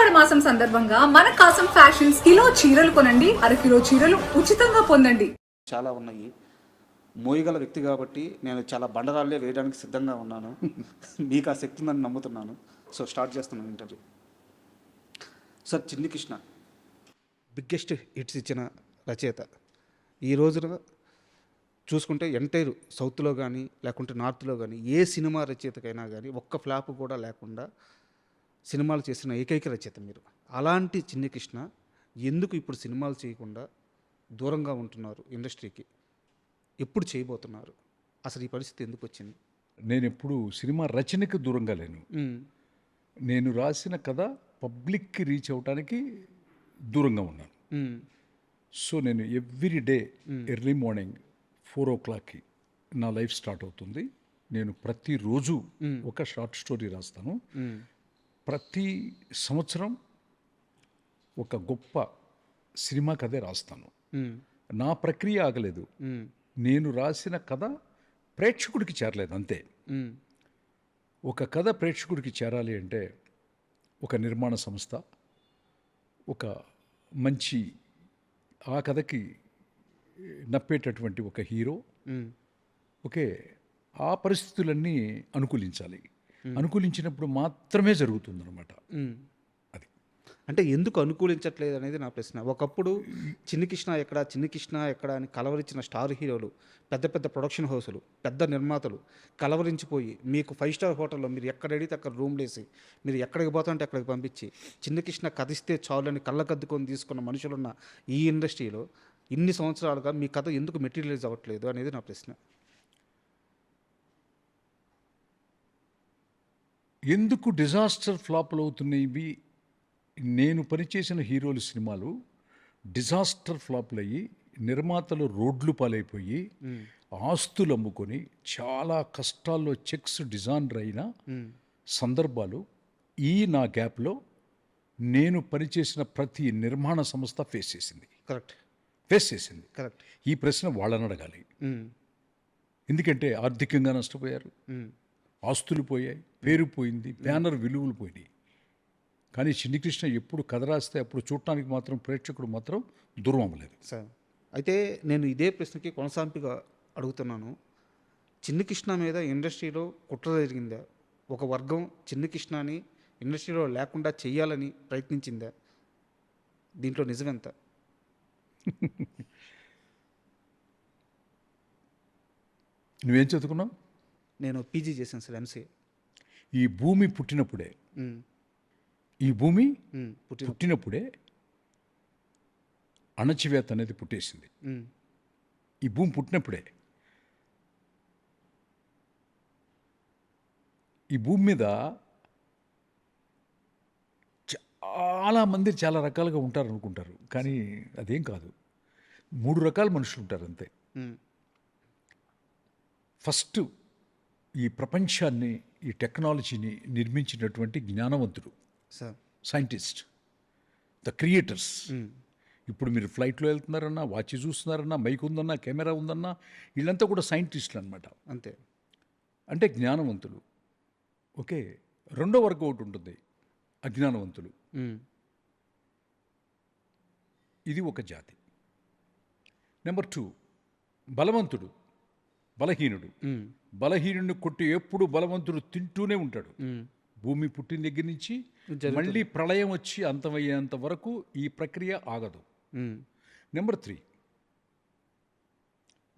ఆషాఢ మాసం సందర్భంగా మన కాసం ఫ్యాషన్స్ కిలో చీరలు కొనండి, అరకిలో చీరలు ఉచితంగా పొందండి. చాలా ఉన్నాయి. మోయగల వ్యక్తి కాబట్టి నేను చాలా బండరాళ్ళే వేయడానికి సిద్ధంగా ఉన్నాను. మీకు ఆ శక్తి ఉందని నమ్ముతున్నాను. సో స్టార్ట్ చేస్తున్నాను interview. Sir, Chinni Krishna biggest hits ఇచ్చిన రచయిత. ఈ రోజున చూసుకుంటే ఎంటైర్ సౌత్లో కానీ లేకుంటే నార్త్లో కానీ ఏ సినిమా రచయితకైనా కానీ ఒక్క ఫ్లాప్ కూడా లేకుండా సినిమాలు చేసిన ఏకైక రచయిత మీరు. అలాంటి చిన్ని కృష్ణ ఎందుకు ఇప్పుడు సినిమాలు చేయకుండా దూరంగా ఉంటున్నారు ఇండస్ట్రీకి? ఎప్పుడు చేయబోతున్నారు? అసలు ఈ పరిస్థితి ఎందుకు వచ్చింది? నేను ఎప్పుడు సినిమా రచనకు దూరంగా లేను. నేను రాసిన కథ పబ్లిక్కి రీచ్ అవడానికి దూరంగా ఉన్నాను. సో నేను ఎవ్రీ డే ఎర్లీ మార్నింగ్ 4 o'clockకి నా లైఫ్ స్టార్ట్ అవుతుంది. నేను ప్రతిరోజు ఒక షార్ట్ స్టోరీ రాస్తాను. ప్రతి సంవత్సరం ఒక గొప్ప సినిమా కథే రాస్తాను. నా ప్రక్రియ ఆగలేదు. నేను రాసిన కథ ప్రేక్షకుడికి చేరలేదు అంతే. ఒక కథ ప్రేక్షకుడికి చేరాలి అంటే ఒక నిర్మాణ సంస్థ, ఒక మంచి ఆ కథకి నప్పేటటువంటి ఒక హీరో, ఓకే, ఆ పరిస్థితులన్నీ అనుకూలించాలి. అనుకూలించినప్పుడు మాత్రమే జరుగుతుందన్నమాట. అది అంటే ఎందుకు అనుకూలించట్లేదు అనేది నా ప్రశ్న. ఒకప్పుడు చిన్ని కృష్ణ ఎక్కడ అని కలవరించిన స్టార్ హీరోలు, పెద్ద పెద్ద ప్రొడక్షన్ హౌసులు, పెద్ద నిర్మాతలు కలవరించిపోయి మీకు 5 స్టార్ హోటల్లో మీరు ఎక్కడ అడిగితే అక్కడ రూమ్లు వేసి మీరు ఎక్కడికి పోతుంటే అక్కడికి పంపించి చిన్ని కృష్ణ కథిస్తే చాలని కళ్ళకద్దుకొని తీసుకున్న మనుషులున్న ఈ ఇండస్ట్రీలో ఇన్ని సంవత్సరాలుగా మీ కథ ఎందుకు మెటీరియలైజ్ అవ్వట్లేదు అనేది నా ప్రశ్న. ఎందుకు డిజాస్టర్ ఫ్లాప్లు అవుతున్నాయి? నేను పనిచేసిన హీరోలు సినిమాలు డిజాస్టర్ ఫ్లాప్లు అయ్యి నిర్మాతలు రోడ్లు పాలైపోయి ఆస్తులు అమ్ముకొని చాలా కష్టాల్లో చెక్స్ డిజైనర్ అయిన సందర్భాలు ఈ నా గ్యాప్లో నేను పనిచేసిన ప్రతి నిర్మాణ సంస్థ ఫేస్ చేసింది. కరెక్ట్. ఈ ప్రశ్న వాళ్ళని అడగాలి. ఎందుకంటే ఆర్థికంగా నష్టపోయారు, ఆస్తులు పోయాయి, పేరు పోయింది, బ్యానర్ విలువలు పోయినాయి. కానీ చిన్ని కృష్ణ ఎప్పుడు కథ రాస్తే అప్పుడు చూడటానికి మాత్రం ప్రేక్షకుడు మాత్రం దూరం అవ్వలేదు. సార్, అయితే నేను ఇదే ప్రశ్నకి కొనసాగింపుగా అడుగుతున్నాను. చిన్ని కృష్ణ మీద ఇండస్ట్రీలో కుట్ర జరిగిందా? ఒక వర్గం చిన్ని కృష్ణని ఇండస్ట్రీలో లేకుండా చెయ్యాలని ప్రయత్నించిందా? దీంట్లో నిజమెంత? నువ్వేం చదువుకున్నావు? నేను పీజీ చేశాను సార్, ఎంసీఏ. ఈ భూమి పుట్టినప్పుడే పుట్టినప్పుడే అణచివేత అనేది పుట్టేసింది. ఈ భూమి పుట్టినప్పుడే ఈ భూమి మీద చాలామంది చాలా రకాలుగా ఉంటారు అనుకుంటారు, కానీ అదేం కాదు. 3 రకాల మనుషులు ఉంటారు అంతే. ఫస్ట్, ఈ ప్రపంచాన్ని, ఈ టెక్నాలజీని నిర్మించినటువంటి జ్ఞానవంతుడు, సైంటిస్ట్, ద క్రియేటర్స్. ఇప్పుడు మీరు ఫ్లైట్లో వెళ్తున్నారన్నా, వాచ్ చూస్తున్నారన్నా, మైక్ ఉందన్నా, కెమెరా ఉందన్నా, వీళ్ళంతా కూడా సైంటిస్టులు అనమాట. అంతే. అంటే జ్ఞానవంతులు. ఓకే. రెండో వర్గం ఒకటి ఉంటుంది, అజ్ఞానవంతులు. ఇది ఒక జాతి. నెంబర్ 2, బలవంతుడు, బలహీనుడు. బలహీనుడిని కొట్టి ఎప్పుడు బలవంతుడు తింటూనే ఉంటాడు. భూమి పుట్టిన దగ్గర నుంచి మళ్ళీ ప్రళయం వచ్చి అంతమయ్యేంత వరకు ఈ ప్రక్రియ ఆగదు. నెంబర్ 3,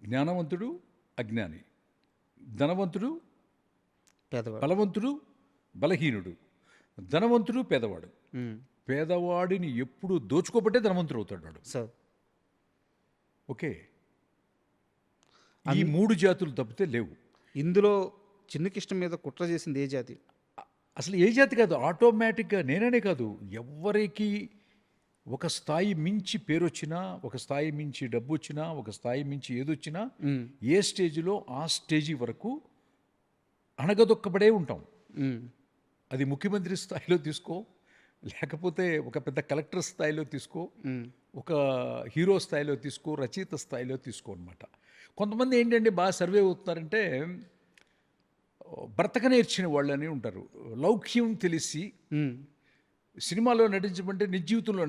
జ్ఞానవంతుడు, అజ్ఞాని, ధనవంతుడు, బలవంతుడు, బలహీనుడు, ధనవంతుడు, పేదవాడు. పేదవాడిని ఎప్పుడు దోచుకోబట్టే ధనవంతుడు అవుతాడు వాడు. ఓకే. ఈ 3 జాతులు తప్పితే లేవు. ఇందులో చిన్ని కృష్ణ మీద కుట్ర చేసింది ఏ జాతి? అసలు ఏ జాతి కాదు, ఆటోమేటిక్గా. నేననే కాదు, ఎవరికి ఒక స్థాయి మించి పేరు వచ్చినా, ఒక స్థాయి మించి డబ్బు వచ్చినా, ఒక స్థాయి మించి ఏదొచ్చినా, ఏ స్టేజ్లో ఆ స్టేజీ వరకు అణగదొక్కబడే ఉంటాం. అది ముఖ్యమంత్రి స్థాయిలో తీసుకో, లేకపోతే ఒక పెద్ద కలెక్టర్ స్థాయిలో తీసుకో, ఒక హీరో స్థాయిలో తీసుకో, రచయిత స్థాయిలో తీసుకో అనమాట. కొంతమంది ఏంటంటే బాగా సర్వే అవుతున్నారంటే బ్రతక నేర్చిన వాళ్ళని ఉంటారు. లౌక్యం తెలిసి సినిమాలో నటించమంటే నిజ జీవితంలో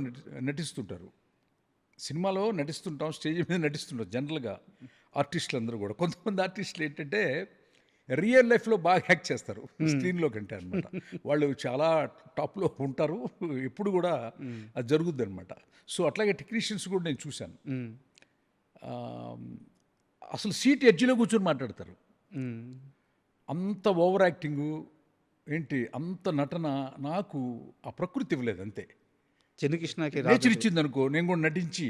నటిస్తుంటారు. సినిమాలో నటిస్తుంటాం, స్టేజ్ మీద నటిస్తుంటాం జనరల్గా ఆర్టిస్టులు అందరూ కూడా. కొంతమంది ఆర్టిస్టులు ఏంటంటే రియల్ లైఫ్లో బాగా యాక్ట్ చేస్తారు స్క్రీన్లో కంటే అనమాట. వాళ్ళు చాలా టాప్లో ఉంటారు, ఎప్పుడు కూడా అది జరుగుద్ది అనమాట. సో అట్లాగే టెక్నీషియన్స్ కూడా నేను చూశాను. ఆ, అసలు సీట్ ఎడ్జ్లో కూర్చొని మాట్లాడతారు. అంత ఓవర్ యాక్టింగు ఏంటి, అంత నటన నాకు ఆ ప్రకృతి ఇవ్వలేదు. అంతే, చిన్ని కృష్ణకి నేచర్ ఇచ్చింది అనుకో, నేను కూడా నటించి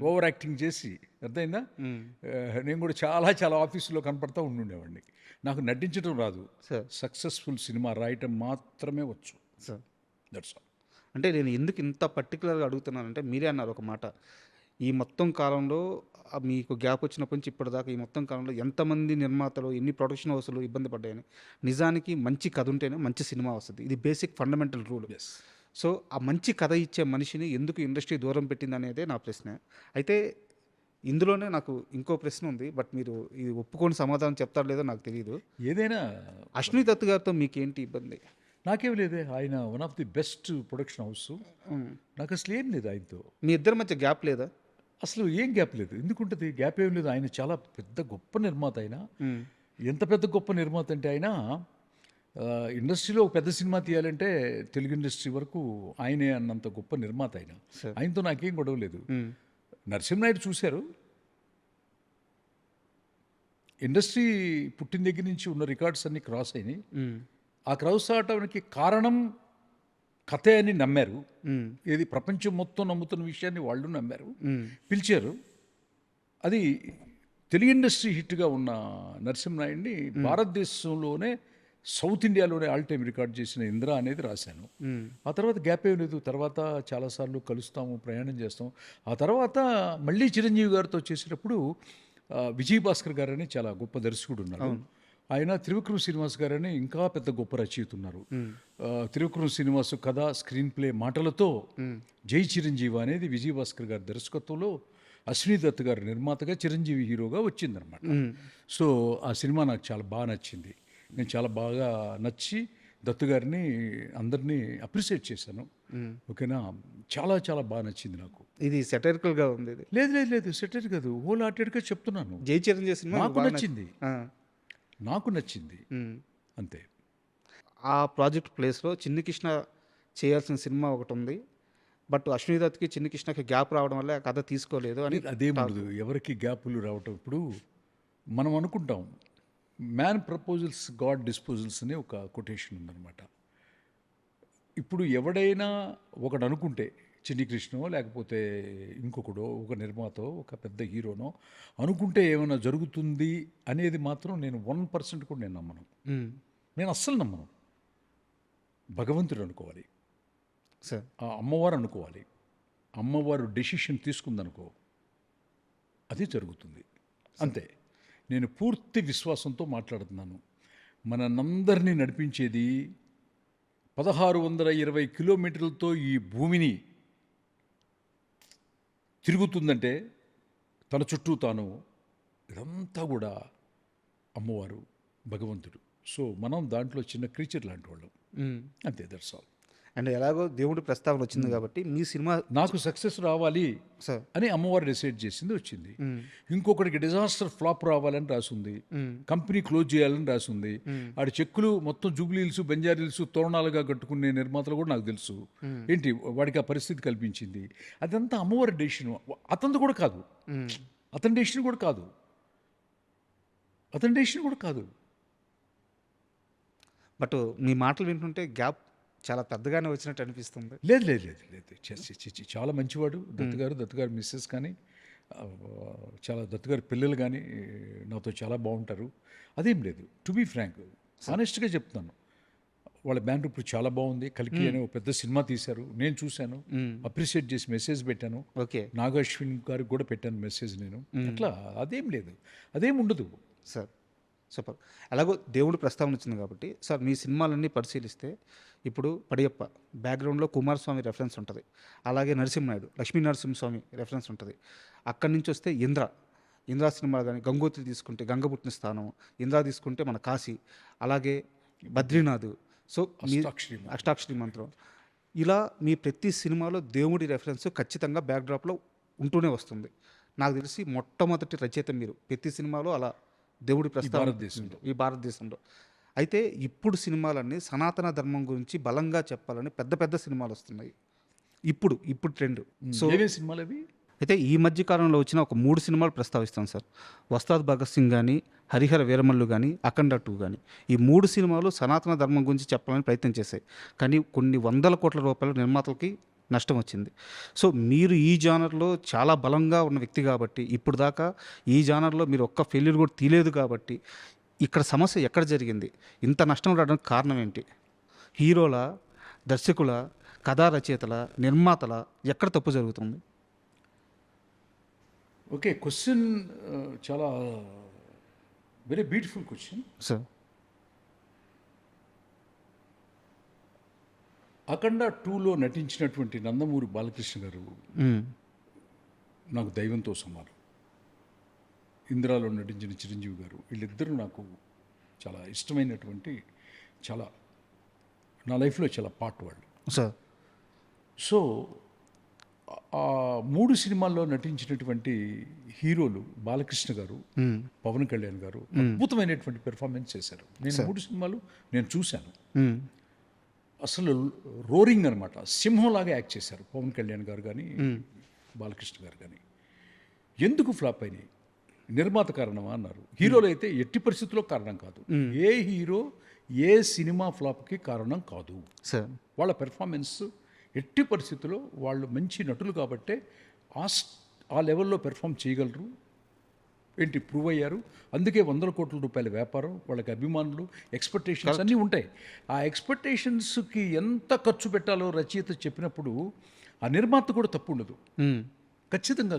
ఓవర్ యాక్టింగ్ చేసి, అర్థమైందా? నేను కూడా చాలా చాలా ఆఫీసులో కనపడతా ఉండుండేవాడిని. నాకు నటించడం రాదు, సార్. సక్సెస్ఫుల్ సినిమా రాయటం మాత్రమే వచ్చు. Sir, that's all. అంటే నేను ఎందుకు ఇంత పర్టికులర్గా అడుగుతున్నానంటే, మీరే అన్నారు ఒక మాట, ఈ మొత్తం కాలంలో మీకు గ్యాప్ వచ్చినప్పటి నుంచి ఇప్పటిదాకా ఈ మొత్తం కాలంలో ఎంతమంది నిర్మాతలు, ఎన్ని ప్రొడక్షన్ హౌస్లు ఇబ్బంది పడ్డాయని. నిజానికి మంచి కథ ఉంటేనే మంచి సినిమా వస్తుంది. ఇది బేసిక్ ఫండమెంటల్ రూల్. సో ఆ మంచి కథ ఇచ్చే మనిషిని ఎందుకు ఇండస్ట్రీ దూరం పెట్టింది అనేదే నా ప్రశ్న. అయితే ఇందులోనే నాకు ఇంకో ప్రశ్న ఉంది, బట్ మీరు ఇది ఒప్పుకొని సమాధానం చెప్తారో లేదో నాకు తెలియదు. ఏదైనా అశ్విని దత్ గారితో మీకేంటి ఇబ్బంది? నాకేం లేదే, ఆయన one of the best production house. నాకు అసలు ఏం లేదు ఆయనతో. మీ ఇద్దరి మధ్య గ్యాప్ లేదా? అసలు ఏం గ్యాప్ లేదు. ఎందుకుంటుంది గ్యాప్? ఏం లేదు. ఆయన చాలా పెద్ద గొప్ప నిర్మాత. ఆయన ఎంత పెద్ద గొప్ప నిర్మాత అంటే, ఆయన ఇండస్ట్రీలో ఒక పెద్ద సినిమా తీయాలంటే తెలుగు ఇండస్ట్రీ వరకు ఆయనే అన్నంత గొప్ప నిర్మాత ఆయన. ఆయనతో నాకేం గొడవ లేదు. నరసింహనాయుడు చూశారు, ఇండస్ట్రీ పుట్టిన దగ్గర నుంచి ఉన్న రికార్డ్స్ అన్ని క్రాస్ అయినాయి. ఆ క్రాస్ అవడానికి కారణం కథే అని నమ్మారు. ఇది ప్రపంచం మొత్తం నమ్ముతున్న విషయాన్ని వాళ్ళు నమ్మారు, పిలిచారు. అది తెలుగు ఇండస్ట్రీ హిట్గా ఉన్న నరసింహనాయుడిని భారతదేశంలోనే, సౌత్ ఇండియాలోనే ఆల్ టైమ్ రికార్డ్ చేసిన ఇంద్ర అనేది రాశాను. ఆ తర్వాత గ్యాప్ ఏం లేదు. తర్వాత చాలాసార్లు కలుస్తాము, ప్రయాణం చేస్తాం. ఆ తర్వాత మళ్ళీ చిరంజీవి గారితో చేసేటప్పుడు విజయ్ భాస్కర్ గారని చాలా గొప్ప దర్శకుడు ఉన్నారు. ఆయన త్రివిక్రమ్ శ్రీనివాస్ గారని ఇంకా పెద్ద గొప్ప రచయిత ఉన్నారు. త్రివిక్రమ్ శ్రీనివాస్ కథ, స్క్రీన్ ప్లే, మాటలతో జై చిరంజీవి అనేది విజయ్ భాస్కర్ గారి దర్శకత్వంలో అశ్విని దత్ గారు నిర్మాతగా, చిరంజీవి హీరోగా వచ్చిందనమాట. సో ఆ సినిమా నాకు చాలా బాగా నచ్చింది. నేను చాలా బాగా నచ్చి దత్తు గారిని అందరినీ అప్రిషియేట్ చేశాను. ఓకేనా, చాలా చాలా బాగా నచ్చింది నాకు. ఇది సెటరికల్గా ఉంది. ఇది లేదు లేదు లేదు, సెటర్ కాదు, హోల్ హార్టెడ్గా చెప్తున్నాను. జై చిరంజీవి సినిమా నాకు నచ్చింది, నాకు నచ్చింది, అంతే. ఆ ప్రాజెక్ట్ ప్లేస్లో చిన్ని కృష్ణ చేయాల్సిన సినిమా ఒకటి ఉంది, బట్ అశ్విని దత్కి చిన్ని కృష్ణకి గ్యాప్ రావడం వల్ల ఆ కథ తీసుకోలేదు అని. అదేముండదు, ఎవరికి గ్యాపులు రావటం. ఇప్పుడు మనం అనుకుంటాం మ్యాన్ ప్రపోజల్స్ గాడ్ డిస్పోజల్స్ అనే ఒక కొటేషన్ ఉందన్నమాట. ఇప్పుడు ఎవడైనా ఒకడు అనుకుంటే, చిన్ని కృష్ణో లేకపోతే ఇంకొకడో, ఒక నిర్మాతో, ఒక పెద్ద హీరోనో అనుకుంటే ఏమైనా జరుగుతుంది అనేది మాత్రం నేను 1% కూడా నేను నమ్మను. నేను అస్సలు నమ్మను. భగవంతుడు అనుకోవాలి, సార్, ఆ అమ్మవారు అనుకోవాలి. అమ్మవారు డెసిషన్ తీసుకుందనుకో, అది జరుగుతుంది, అంతే. నేను పూర్తి విశ్వాసంతో మాట్లాడుతున్నాను. మనందరినీ నడిపించేది 1620 కిలోమీటర్లతో ఈ భూమిని తిరుగుతుందంటే తన చుట్టూ తాను, ఇదంతా కూడా అమ్మవారు, భగవంతుడు. సో మనం దాంట్లో చిన్న క్రీచర్ లాంటి వాళ్ళం, అంతే, దట్స్ ఆల్. అండ్ ఎలాగో దేవుడి ప్రస్తావన వచ్చింది కాబట్టి మీ సినిమా నాకు సక్సెస్ రావాలి సార్ అని అమ్మవారు డిసైడ్ చేసింది, వచ్చింది. ఇంకొకటికి డిజాస్టర్ ఫ్లాప్ రావాలని రాసుంది, కంపెనీ క్లోజ్ చేయాలని రాసుంది. ఆడి చెక్కులు మొత్తం జూబ్లీహిల్స్, బంజారీహిల్స్ తోరణాలుగా కట్టుకునే నిర్మాతలు కూడా నాకు తెలుసు. ఏంటి వాడికి ఆ పరిస్థితి కల్పించింది. అదంతా అమ్మవారి డెసిషన్. అతనిది కూడా కాదు, అతని డెసిషన్ కూడా కాదు, అతని డెసిషన్ కూడా కాదు. బట్ మీ మాటలు వింటుంటే గ్యాప్ చాలా పెద్దగానే వచ్చినట్టు అనిపిస్తుంది. లేదు లేదు లేదు లేదు, చాలా మంచివాడు దత్తుగారు మిస్సెస్ కానీ, చాలా దత్తుగారి పిల్లలు కానీ నాతో చాలా బాగుంటారు. అదేం లేదు. టు బీ ఫ్రాంక్, ఆనెస్ట్గా చెప్తున్నాను, వాళ్ళ బ్యానర్ ఇప్పుడు చాలా బాగుంది. కల్కి అనే ఒక పెద్ద సినిమా తీశారు, నేను చూశాను, అప్రిషియేట్ చేసి మెసేజ్ పెట్టాను. ఓకే, నాగశ్విన్ గారికి కూడా పెట్టాను మెసేజ్ నేను. అట్లా అదేం లేదు, అదేం ఉండదు సార్. సూపర్. అలాగో దేవుడు ప్రస్తావన వచ్చింది కాబట్టి సార్, మీ సినిమాలన్నీ పరిశీలిస్తే ఇప్పుడు పడియప్ప బ్యాక్గ్రౌండ్లో కుమారస్వామి రెఫరెన్స్ ఉంటుంది, అలాగే నరసింహనాయుడు, లక్ష్మీ నరసింహస్వామి రెఫరెన్స్ ఉంటుంది. అక్కడి నుంచి వస్తే ఇంద్ర సినిమా కానీ, గంగోత్రి తీసుకుంటే గంగ పుట్టిన స్థానం, ఇంద్ర తీసుకుంటే మన కాశీ, అలాగే బద్రీనాథ్. సో మీ అష్టాక్షరి మంత్రం, ఇలా మీ ప్రతి సినిమాలో దేవుడి రెఫరెన్స్ ఖచ్చితంగా బ్యాక్డ్రాప్లో ఉంటూనే వస్తుంది. నాకు తెలిసి మొట్టమొదటి రచయిత మీరు ప్రతి సినిమాలో అలా దేవుడి ప్రస్తావన భారతదేశంలో. ఈ భారతదేశంలో. అయితే ఇప్పుడు సినిమాలన్నీ సనాతన ధర్మం గురించి బలంగా చెప్పాలని పెద్ద పెద్ద సినిమాలు వస్తున్నాయి. ఇప్పుడు ట్రెండ్. సో ఏవే సినిమాలు అవి? అయితే ఈ మధ్య కాలంలో వచ్చిన ఒక 3 సినిమాలు ప్రస్తావిస్తాను సార్. వస్తాద్ భగత్ సింగ్ కానీ, హరిహర వీరమల్లు కానీ, అఖండ 2 కానీ. ఈ 3 సినిమాలు సనాతన ధర్మం గురించి చెప్పాలని ప్రయత్నం చేశాయి. కానీ కొన్ని వందల కోట్ల రూపాయలు నిర్మాతలకి నష్టం వచ్చింది. సో మీరు ఈ జానర్లో చాలా బలంగా ఉన్న వ్యక్తి కాబట్టి, ఇప్పుడు దాకా ఈ జానర్లో మీరు ఒక్క ఫెయిల్యూర్ కూడా తీయలేదు కాబట్టి, ఇక్కడ సమస్య ఎక్కడ జరిగింది? ఇంత నష్టం రావడానికి కారణం ఏంటి? హీరోల, దర్శకుల, కథా రచయితల, నిర్మాతల ఎక్కడ తప్పు జరుగుతుంది? ఓకే, క్వశ్చన్ చాలా వెరీ బ్యూటిఫుల్ క్వశ్చన్. సార్ అఖండ 2లో నటించినటువంటి నందమూరి బాలకృష్ణ గారు నాకు దైవంతో సమానం. ఇందిరాలో నటించిన చిరంజీవి గారు, వీళ్ళిద్దరూ నాకు చాలా ఇష్టమైనటువంటి, చాలా నా లైఫ్లో చాలా పార్ట్ వాళ్ళు. సార్ సో ఆ 3 సినిమాల్లో నటించినటువంటి హీరోలు బాలకృష్ణ గారు, పవన్ కళ్యాణ్ గారు అద్భుతమైనటువంటి పెర్ఫార్మెన్స్ చేశారు. నేను 3 సినిమాలు నేను చూశాను. అసలు రోరింగ్ అనమాట, సింహంలాగా యాక్ట్ చేశారు పవన్ కళ్యాణ్ గారు కానీ, బాలకృష్ణ గారు కానీ. ఎందుకు ఫ్లాప్ అయినాయి? నిర్మాత కారణమా అన్నారు. హీరోలు అయితే ఎట్టి పరిస్థితుల్లో కారణం కాదు. ఏ హీరో ఏ సినిమా ఫ్లాప్కి కారణం కాదు. సార్ వాళ్ళ పెర్ఫార్మెన్స్ ఎట్టి పరిస్థితుల్లో, వాళ్ళు మంచి నటులు కాబట్టే ఆ లెవెల్లో పెర్ఫామ్ చేయగలరు. ఏంటి ప్రూవ్ అయ్యారు. అందుకే వందల కోట్ల రూపాయల వ్యాపారం, వాళ్ళకి అభిమానులు, ఎక్స్పెక్టేషన్స్ అన్నీ ఉంటాయి. ఆ ఎక్స్పెక్టేషన్స్కి ఎంత ఖర్చు పెట్టాలో రచయిత చెప్పినప్పుడు ఆ నిర్మాత కూడా తప్పు ఉండదు. ఖచ్చితంగా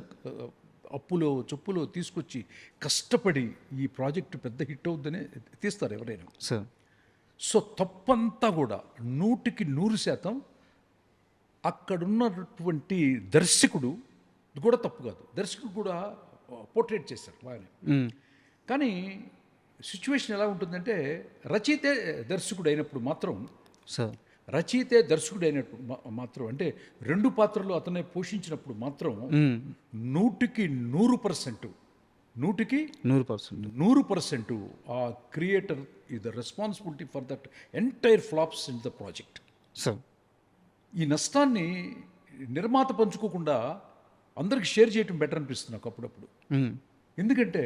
అప్పులో చొప్పులో తీసుకొచ్చి కష్టపడి ఈ ప్రాజెక్టు పెద్ద హిట్ అవుతుందనే తీస్తారు ఎవరైనా. సార్ సో తప్పంతా కూడా 100% అక్కడున్నటువంటి దర్శకుడు కూడా తప్పు కాదు. దర్శకుడు కూడా పోర్ట్రేట్ చేశారు బాగానే. కానీ సిచ్యువేషన్ ఎలా ఉంటుందంటే, రచయితే దర్శకుడు అయినప్పుడు మాత్రం, సార్ రచయితే దర్శకుడు అయినప్పుడు మాత్రం, అంటే 2 పాత్రలు అతనే పోషించినప్పుడు మాత్రం 100% 100% ఆ creator is the responsibility for that entire flops in the project. Sir ఈ నష్టాన్ని నిర్మాత పంచుకోకుండా అందరికి షేర్ చేయటం బెటర్ అనిపిస్తుంది నాకు అప్పుడప్పుడు. ఎందుకంటే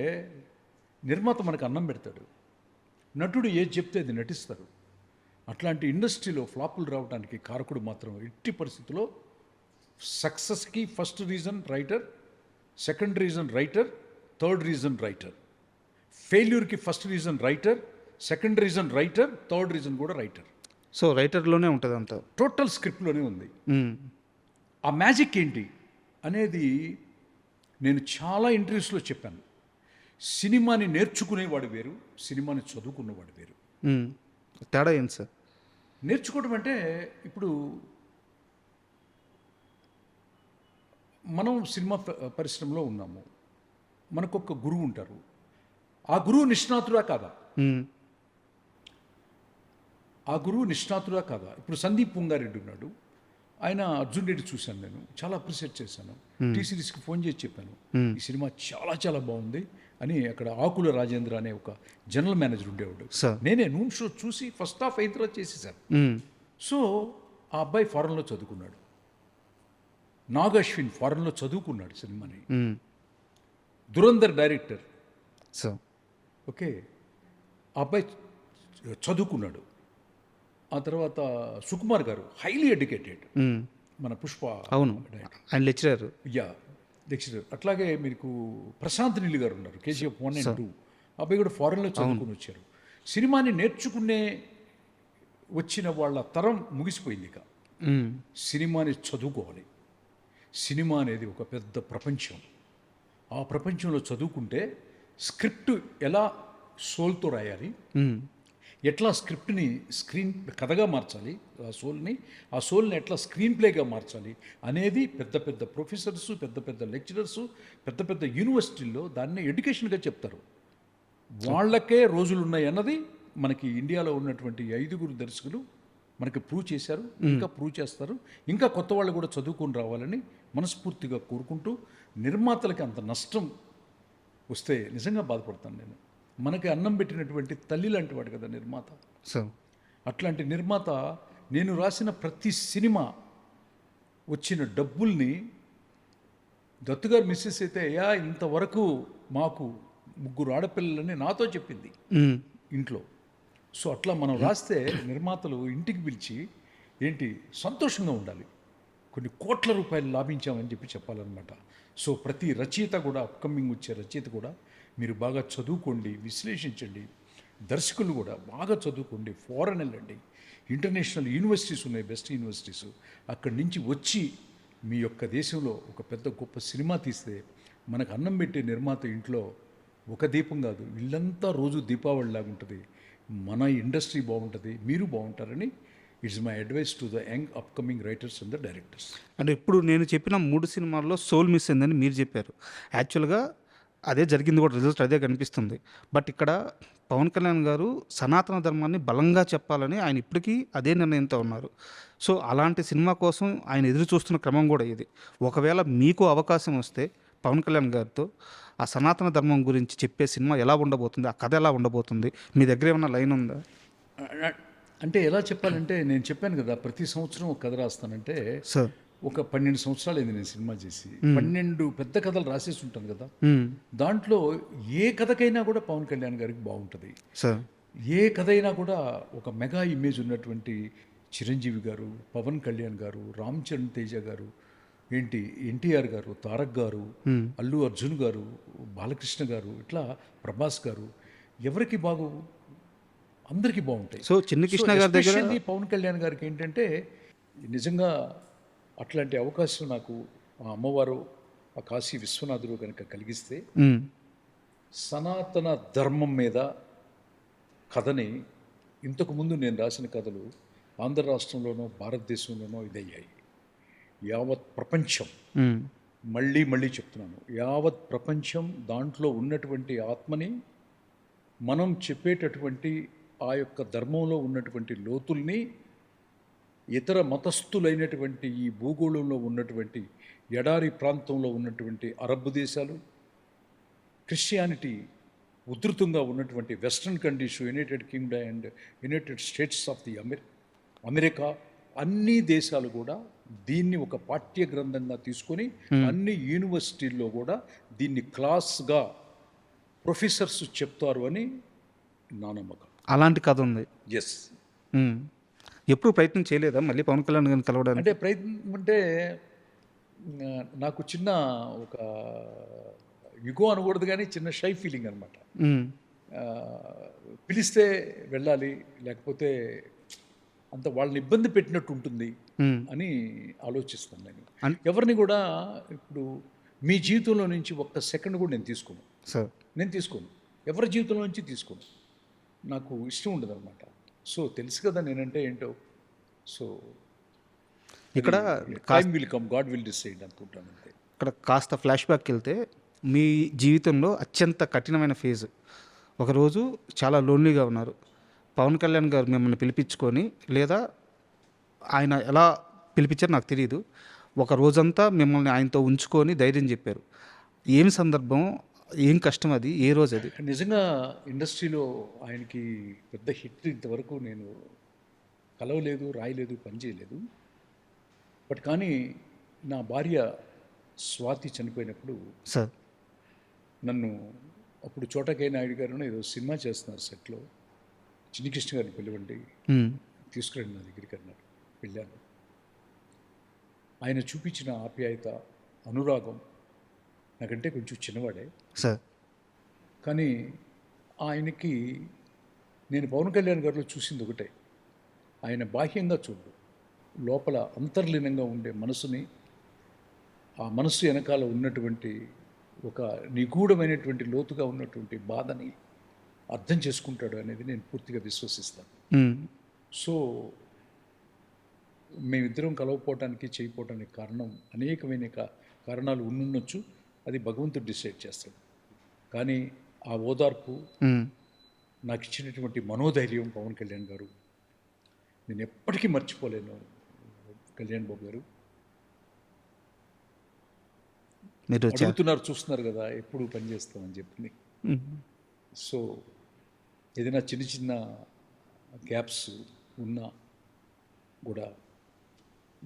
నిర్మాత మనకు అన్నం పెడతాడు, నటుడు ఏది చెప్తే అది నటిస్తారు. అట్లాంటి ఇండస్ట్రీలో ఫ్లాపులు రావడానికి కారకుడు మాత్రం ఎట్టి పరిస్థితుల్లో సక్సెస్కి first reason writer, second reason writer, third reason writer. ఫెయిల్యూర్కి first reason writer, second reason writer, third reason కూడా రైటర్. సో రైటర్లోనే ఉంటుంది అంతా, టోటల్ స్క్రిప్ట్లోనే ఉంది. ఆ మ్యాజిక్ ఏంటి అనేది నేను చాలా ఇంటర్వ్యూస్లో చెప్పాను. సినిమాని నేర్చుకునేవాడు వేరు, సినిమాని చదువుకున్నవాడు వేరు. తేడా ఏంటి సార్? నేర్చుకోవడం అంటే, ఇప్పుడు మనం సినిమా పరిశ్రమలో ఉన్నాము, మనకొక గురువు ఉంటారు. ఆ గురువు నిష్ణాతుడా కాదా? ఆ గురువు నిష్ణాతుడా కాదా? ఇప్పుడు సందీప్ పుంగారెడ్డి ఉన్నాడు, ఆయన అర్జున్ రెడ్డి చూశాను, నేను చాలా అప్రిషియేట్ చేశాను. టీ సిరీస్కి ఫోన్ చేసి చెప్పాను, ఈ సినిమా చాలా చాలా బాగుంది అని. అక్కడ ఆకుల రాజేంద్ర అనే ఒక జనరల్ మేనేజర్ ఉండేవాడు. నేనే నూన్ షో చూసి ఫస్ట్ హాఫ్ అయిన తర్వాత చేసేసాను. సో ఆ అబ్బాయి ఫారెన్లో చదువుకున్నాడు, నాగ్ అశ్విన్ ఫారెన్లో చదువుకున్నాడు సినిమాని. దురంధర్ డైరెక్టర్. ఓకే, ఆ అబ్బాయి చదువుకున్నాడు. ఆ తర్వాత సుకుమార్ గారు హైలీ ఎడ్యుకేటెడ్, మన పుష్ప. అవును, ఆయన లెక్చరర్. లెక్చరర్. అట్లాగే మీకు ప్రశాంత్ నీల్ గారు ఉన్నారు, KGF 1 and 2. అబ్బాయి కూడా ఫారెన్లో చదువుకుని వచ్చారు. సినిమాని నేర్చుకునే వచ్చిన వాళ్ళ తరం ముగిసిపోయింది. ఇక సినిమాని చదువుకోవాలి. సినిమా అనేది ఒక పెద్ద ప్రపంచం. ఆ ప్రపంచంలో చదువుకుంటే స్క్రిప్ట్ ఎలా సోల్తో రాయాలి, ఎట్లా స్క్రిప్ట్ని స్క్రీన్ కథగా మార్చాలి, ఆ సోల్ని ఎట్లా స్క్రీన్ ప్లేగా మార్చాలి అనేది పెద్ద పెద్ద ప్రొఫెసర్సు, పెద్ద పెద్ద లెక్చరర్సు, పెద్ద పెద్ద యూనివర్సిటీల్లో దాన్ని ఎడ్యుకేషన్గా చెప్తారు. వాళ్ళకే రోజులు ఉన్నాయి అన్నది మనకి ఇండియాలో ఉన్నటువంటి 5 దర్శకులు మనకి ప్రూవ్ చేశారు, ఇంకా ప్రూవ్ చేస్తారు, ఇంకా కొత్త వాళ్ళు కూడా చదువుకొని రావాలని మనస్ఫూర్తిగా కోరుకుంటూ, నిర్మాతలకి అంత నష్టం వస్తే నిజంగా బాధపడతాను నేను. మనకి అన్నం పెట్టినటువంటి తల్లి లాంటి వాడు కదా నిర్మాత. సో అట్లాంటి నిర్మాత నేను రాసిన ప్రతి సినిమా వచ్చిన డబ్బుల్ని దత్తుగారు మిస్సెస్ అయితే అయ్యా ఇంతవరకు మాకు 3 ఆడపిల్లలని నాతో చెప్పింది ఇంట్లో. సో అట్లా మనం రాస్తే నిర్మాతలు ఇంటికి పిలిచి ఏంటి సంతోషంగా ఉండాలి, కొన్ని కోట్ల రూపాయలు లాభించామని చెప్పి చెప్పాలన్నమాట. సో ప్రతి రచయిత కూడా, అప్కమింగ్ వచ్చే రచయిత కూడా మీరు బాగా చదువుకోండి, విశ్లేషించండి. దర్శకులు కూడా బాగా చదువుకోండి, ఫారెన్ వెళ్ళండి, ఇంటర్నేషనల్ యూనివర్సిటీస్ ఉన్నాయి, బెస్ట్ యూనివర్సిటీస్, అక్కడి నుంచి వచ్చి మీ యొక్క దేశంలో ఒక పెద్ద గొప్ప సినిమా తీస్తే మనకు అన్నం పెట్టే నిర్మాత ఇంట్లో ఒక దీపం కాదు, ఇల్లంతా రోజు దీపావళి లాగా ఉంటుంది. మన ఇండస్ట్రీ బాగుంటుంది, మీరు బాగుంటారని it's my advice to the young upcoming writers and the directors. అంటే ఇప్పుడు నేను చెప్పిన 3 సినిమాల్లో సోల్ మిస్ అయిందని మీరు చెప్పారు. యాక్చువల్గా అదే జరిగింది కూడా, రిజల్ట్ అదే కనిపిస్తుంది. బట్ ఇక్కడ పవన్ కళ్యాణ్ గారు సనాతన ధర్మాన్ని బలంగా చెప్పాలని ఆయన ఇప్పటికీ అదే నిర్ణయంతో ఉన్నారు. సో అలాంటి సినిమా కోసం ఆయన ఎదురు చూస్తున్న క్రమం కూడా ఇది. ఒకవేళ మీకు అవకాశం వస్తే పవన్ కళ్యాణ్ గారితో ఆ సనాతన ధర్మం గురించి చెప్పే సినిమా ఎలా ఉండబోతుంది, ఆ కథ ఎలా ఉండబోతుంది, మీ దగ్గర ఏమైనా లైన్ ఉందా? అంటే ఎలా చెప్పాలంటే, నేను చెప్పాను కదా ప్రతి సంవత్సరం ఒక కథ రాస్తానంటే, సార్ ఒక 12 సంవత్సరాలు అయింది నేను సినిమా చేసి, 12 పెద్ద కథలు రాసేసి ఉంటాను కదా. దాంట్లో ఏ కథకైనా కూడా పవన్ కళ్యాణ్ గారికి బాగుంటుంది. సార్ ఏ కథ అయినా కూడా ఒక మెగా ఇమేజ్ ఉన్నటువంటి చిరంజీవి గారు, పవన్ కళ్యాణ్ గారు, రామ్ చరణ్ తేజ గారు, ఏంటి ఎన్టీఆర్ గారు, తారక్ గారు, అల్లు అర్జున్ గారు, బాలకృష్ణ గారు, ఇట్లా ప్రభాస్ గారు, ఎవరికి బాగు, అందరికీ బాగుంటాయి. సో చిన్ని కృష్ణ గారి దగ్గర Especially పవన్ కళ్యాణ్ గారికి ఏంటంటే నిజంగా అట్లాంటి అవకాశం నాకు ఆ అమ్మవారు, ఆ కాశీ విశ్వనాథుడు కనుక కలిగిస్తే సనాతన ధర్మం మీద కథని, ఇంతకుముందు నేను రాసిన కథలు ఆంధ్ర రాష్ట్రంలోనో భారతదేశంలోనో ఇదయ్యాయి. యావత్ ప్రపంచం, మళ్ళీ మళ్ళీ చెప్తున్నాను, యావత్ ప్రపంచం దాంట్లో ఉన్నటువంటి ఆత్మని, మనం చెప్పేటటువంటి ఆ యొక్క ధర్మంలో ఉన్నటువంటి లోతుల్ని ఇతర మతస్థులైనటువంటి ఈ భూగోళంలో ఉన్నటువంటి ఎడారి ప్రాంతంలో ఉన్నటువంటి అరబ్ దేశాలు, క్రిస్టియానిటీ ఉధృతంగా ఉన్నటువంటి western countries, United Kingdom and United states of the America, అన్ని దేశాలు కూడా దీన్ని ఒక పాఠ్య గ్రంథంగా తీసుకొని అన్ని యూనివర్సిటీల్లో కూడా దీన్ని క్లాస్గా ప్రొఫెసర్స్ చెప్తారు అని నా నమ్మకం. అలాంటి కథ ఉంది. ఎస్. ఎప్పుడు ప్రయత్నం చేయలేదా మళ్ళీ పవన్ కళ్యాణ్ గారిని కలవడానికి? అంటే ప్రయత్నం అంటే నాకు చిన్న ఒక యుగో అనకూడదు కానీ చిన్న షై ఫీలింగ్ అనమాట. పిలిస్తే వెళ్ళాలి, లేకపోతే అంత వాళ్ళని ఇబ్బంది పెట్టినట్టు ఉంటుంది అని ఆలోచిస్తాను నేను. ఎవరిని కూడా ఇప్పుడు మీ జీవితంలో నుంచి ఒక్క సెకండ్ కూడా నేను తీసుకోను. నేను తీసుకోను, ఎవరి జీవితంలో నుంచి తీసుకోను, నాకు ఇష్టం ఉండదు అనమాట. సో తెలుసు కదా నేనంటే ఏంటో. సో ఇక్కడ time will come, God will decide అనుకుంటాను అంతే. ఇక్కడ కాస్త ఫ్లాష్ బ్యాక్కి వెళ్తే, మీ జీవితంలో అత్యంత కఠినమైన ఫేజ్, ఒకరోజు చాలా లోన్లీగా ఉన్నారు. పవన్ కళ్యాణ్ గారు మిమ్మల్ని పిలిపించుకొని, లేదా ఆయన ఎలా పిలిపించారో నాకు తెలియదు, ఒక రోజంతా మిమ్మల్ని ఆయనతో ఉంచుకొని ధైర్యం చెప్పారు. ఏం సందర్భం, ఏం కష్టం అది, ఏ రోజు అది? నిజంగా ఇండస్ట్రీలో ఆయనకి పెద్ద హిట్ ఇంతవరకు నేను కలవలేదు, రాయలేదు, పనిచేయలేదు. బట్ కానీ నా భార్య స్వాతి చనిపోయినప్పుడు సార్ నన్ను, అప్పుడు చోటకై నాయుడు గారు ఏదో సినిమా చేస్తున్నారు సెట్లో, చిన్ని కృష్ణ గారిని పిలవండి, తీసుకురండి నా దగ్గరికి అన్నారు. వెళ్ళాను. ఆయన చూపించిన ఆప్యాయత, అనురాగం, నాకంటే కొంచెం చిన్నవాడే సార్, కానీ ఆయనకి నేను పవన్ కళ్యాణ్ గారిలో చూసింది ఒకటే, ఆయన బాహ్యంగా చూడు, లోపల అంతర్లీనంగా ఉండే మనసుని, ఆ మనసు వెనకాల ఉన్నటువంటి ఒక నిగూఢమైనటువంటి లోతుగా ఉన్నటువంటి బాధని అర్థం చేసుకుంటాడు అనేది నేను పూర్తిగా విశ్వసిస్తాను. సో మేమిద్దరం కలవపోవటానికి, చేయకపోవటానికి కారణం అనేకమైన కారణాలు ఉండుండొచ్చు, అది భగవంతుడు డిసైడ్ చేస్తాడు. కానీ ఆ ఓదార్పు, నాకు ఇచ్చినటువంటి మనోధైర్యం పవన్ కళ్యాణ్ గారు, నేను ఎప్పటికీ మర్చిపోలేను కళ్యాణ్ బాబు గారు. మీరు అడుగుతున్నారు, చూస్తున్నారు కదా ఎప్పుడు పని చేస్తామని చెప్పి. సో ఏదైనా చిన్న చిన్న గ్యాప్స్ ఉన్నా కూడా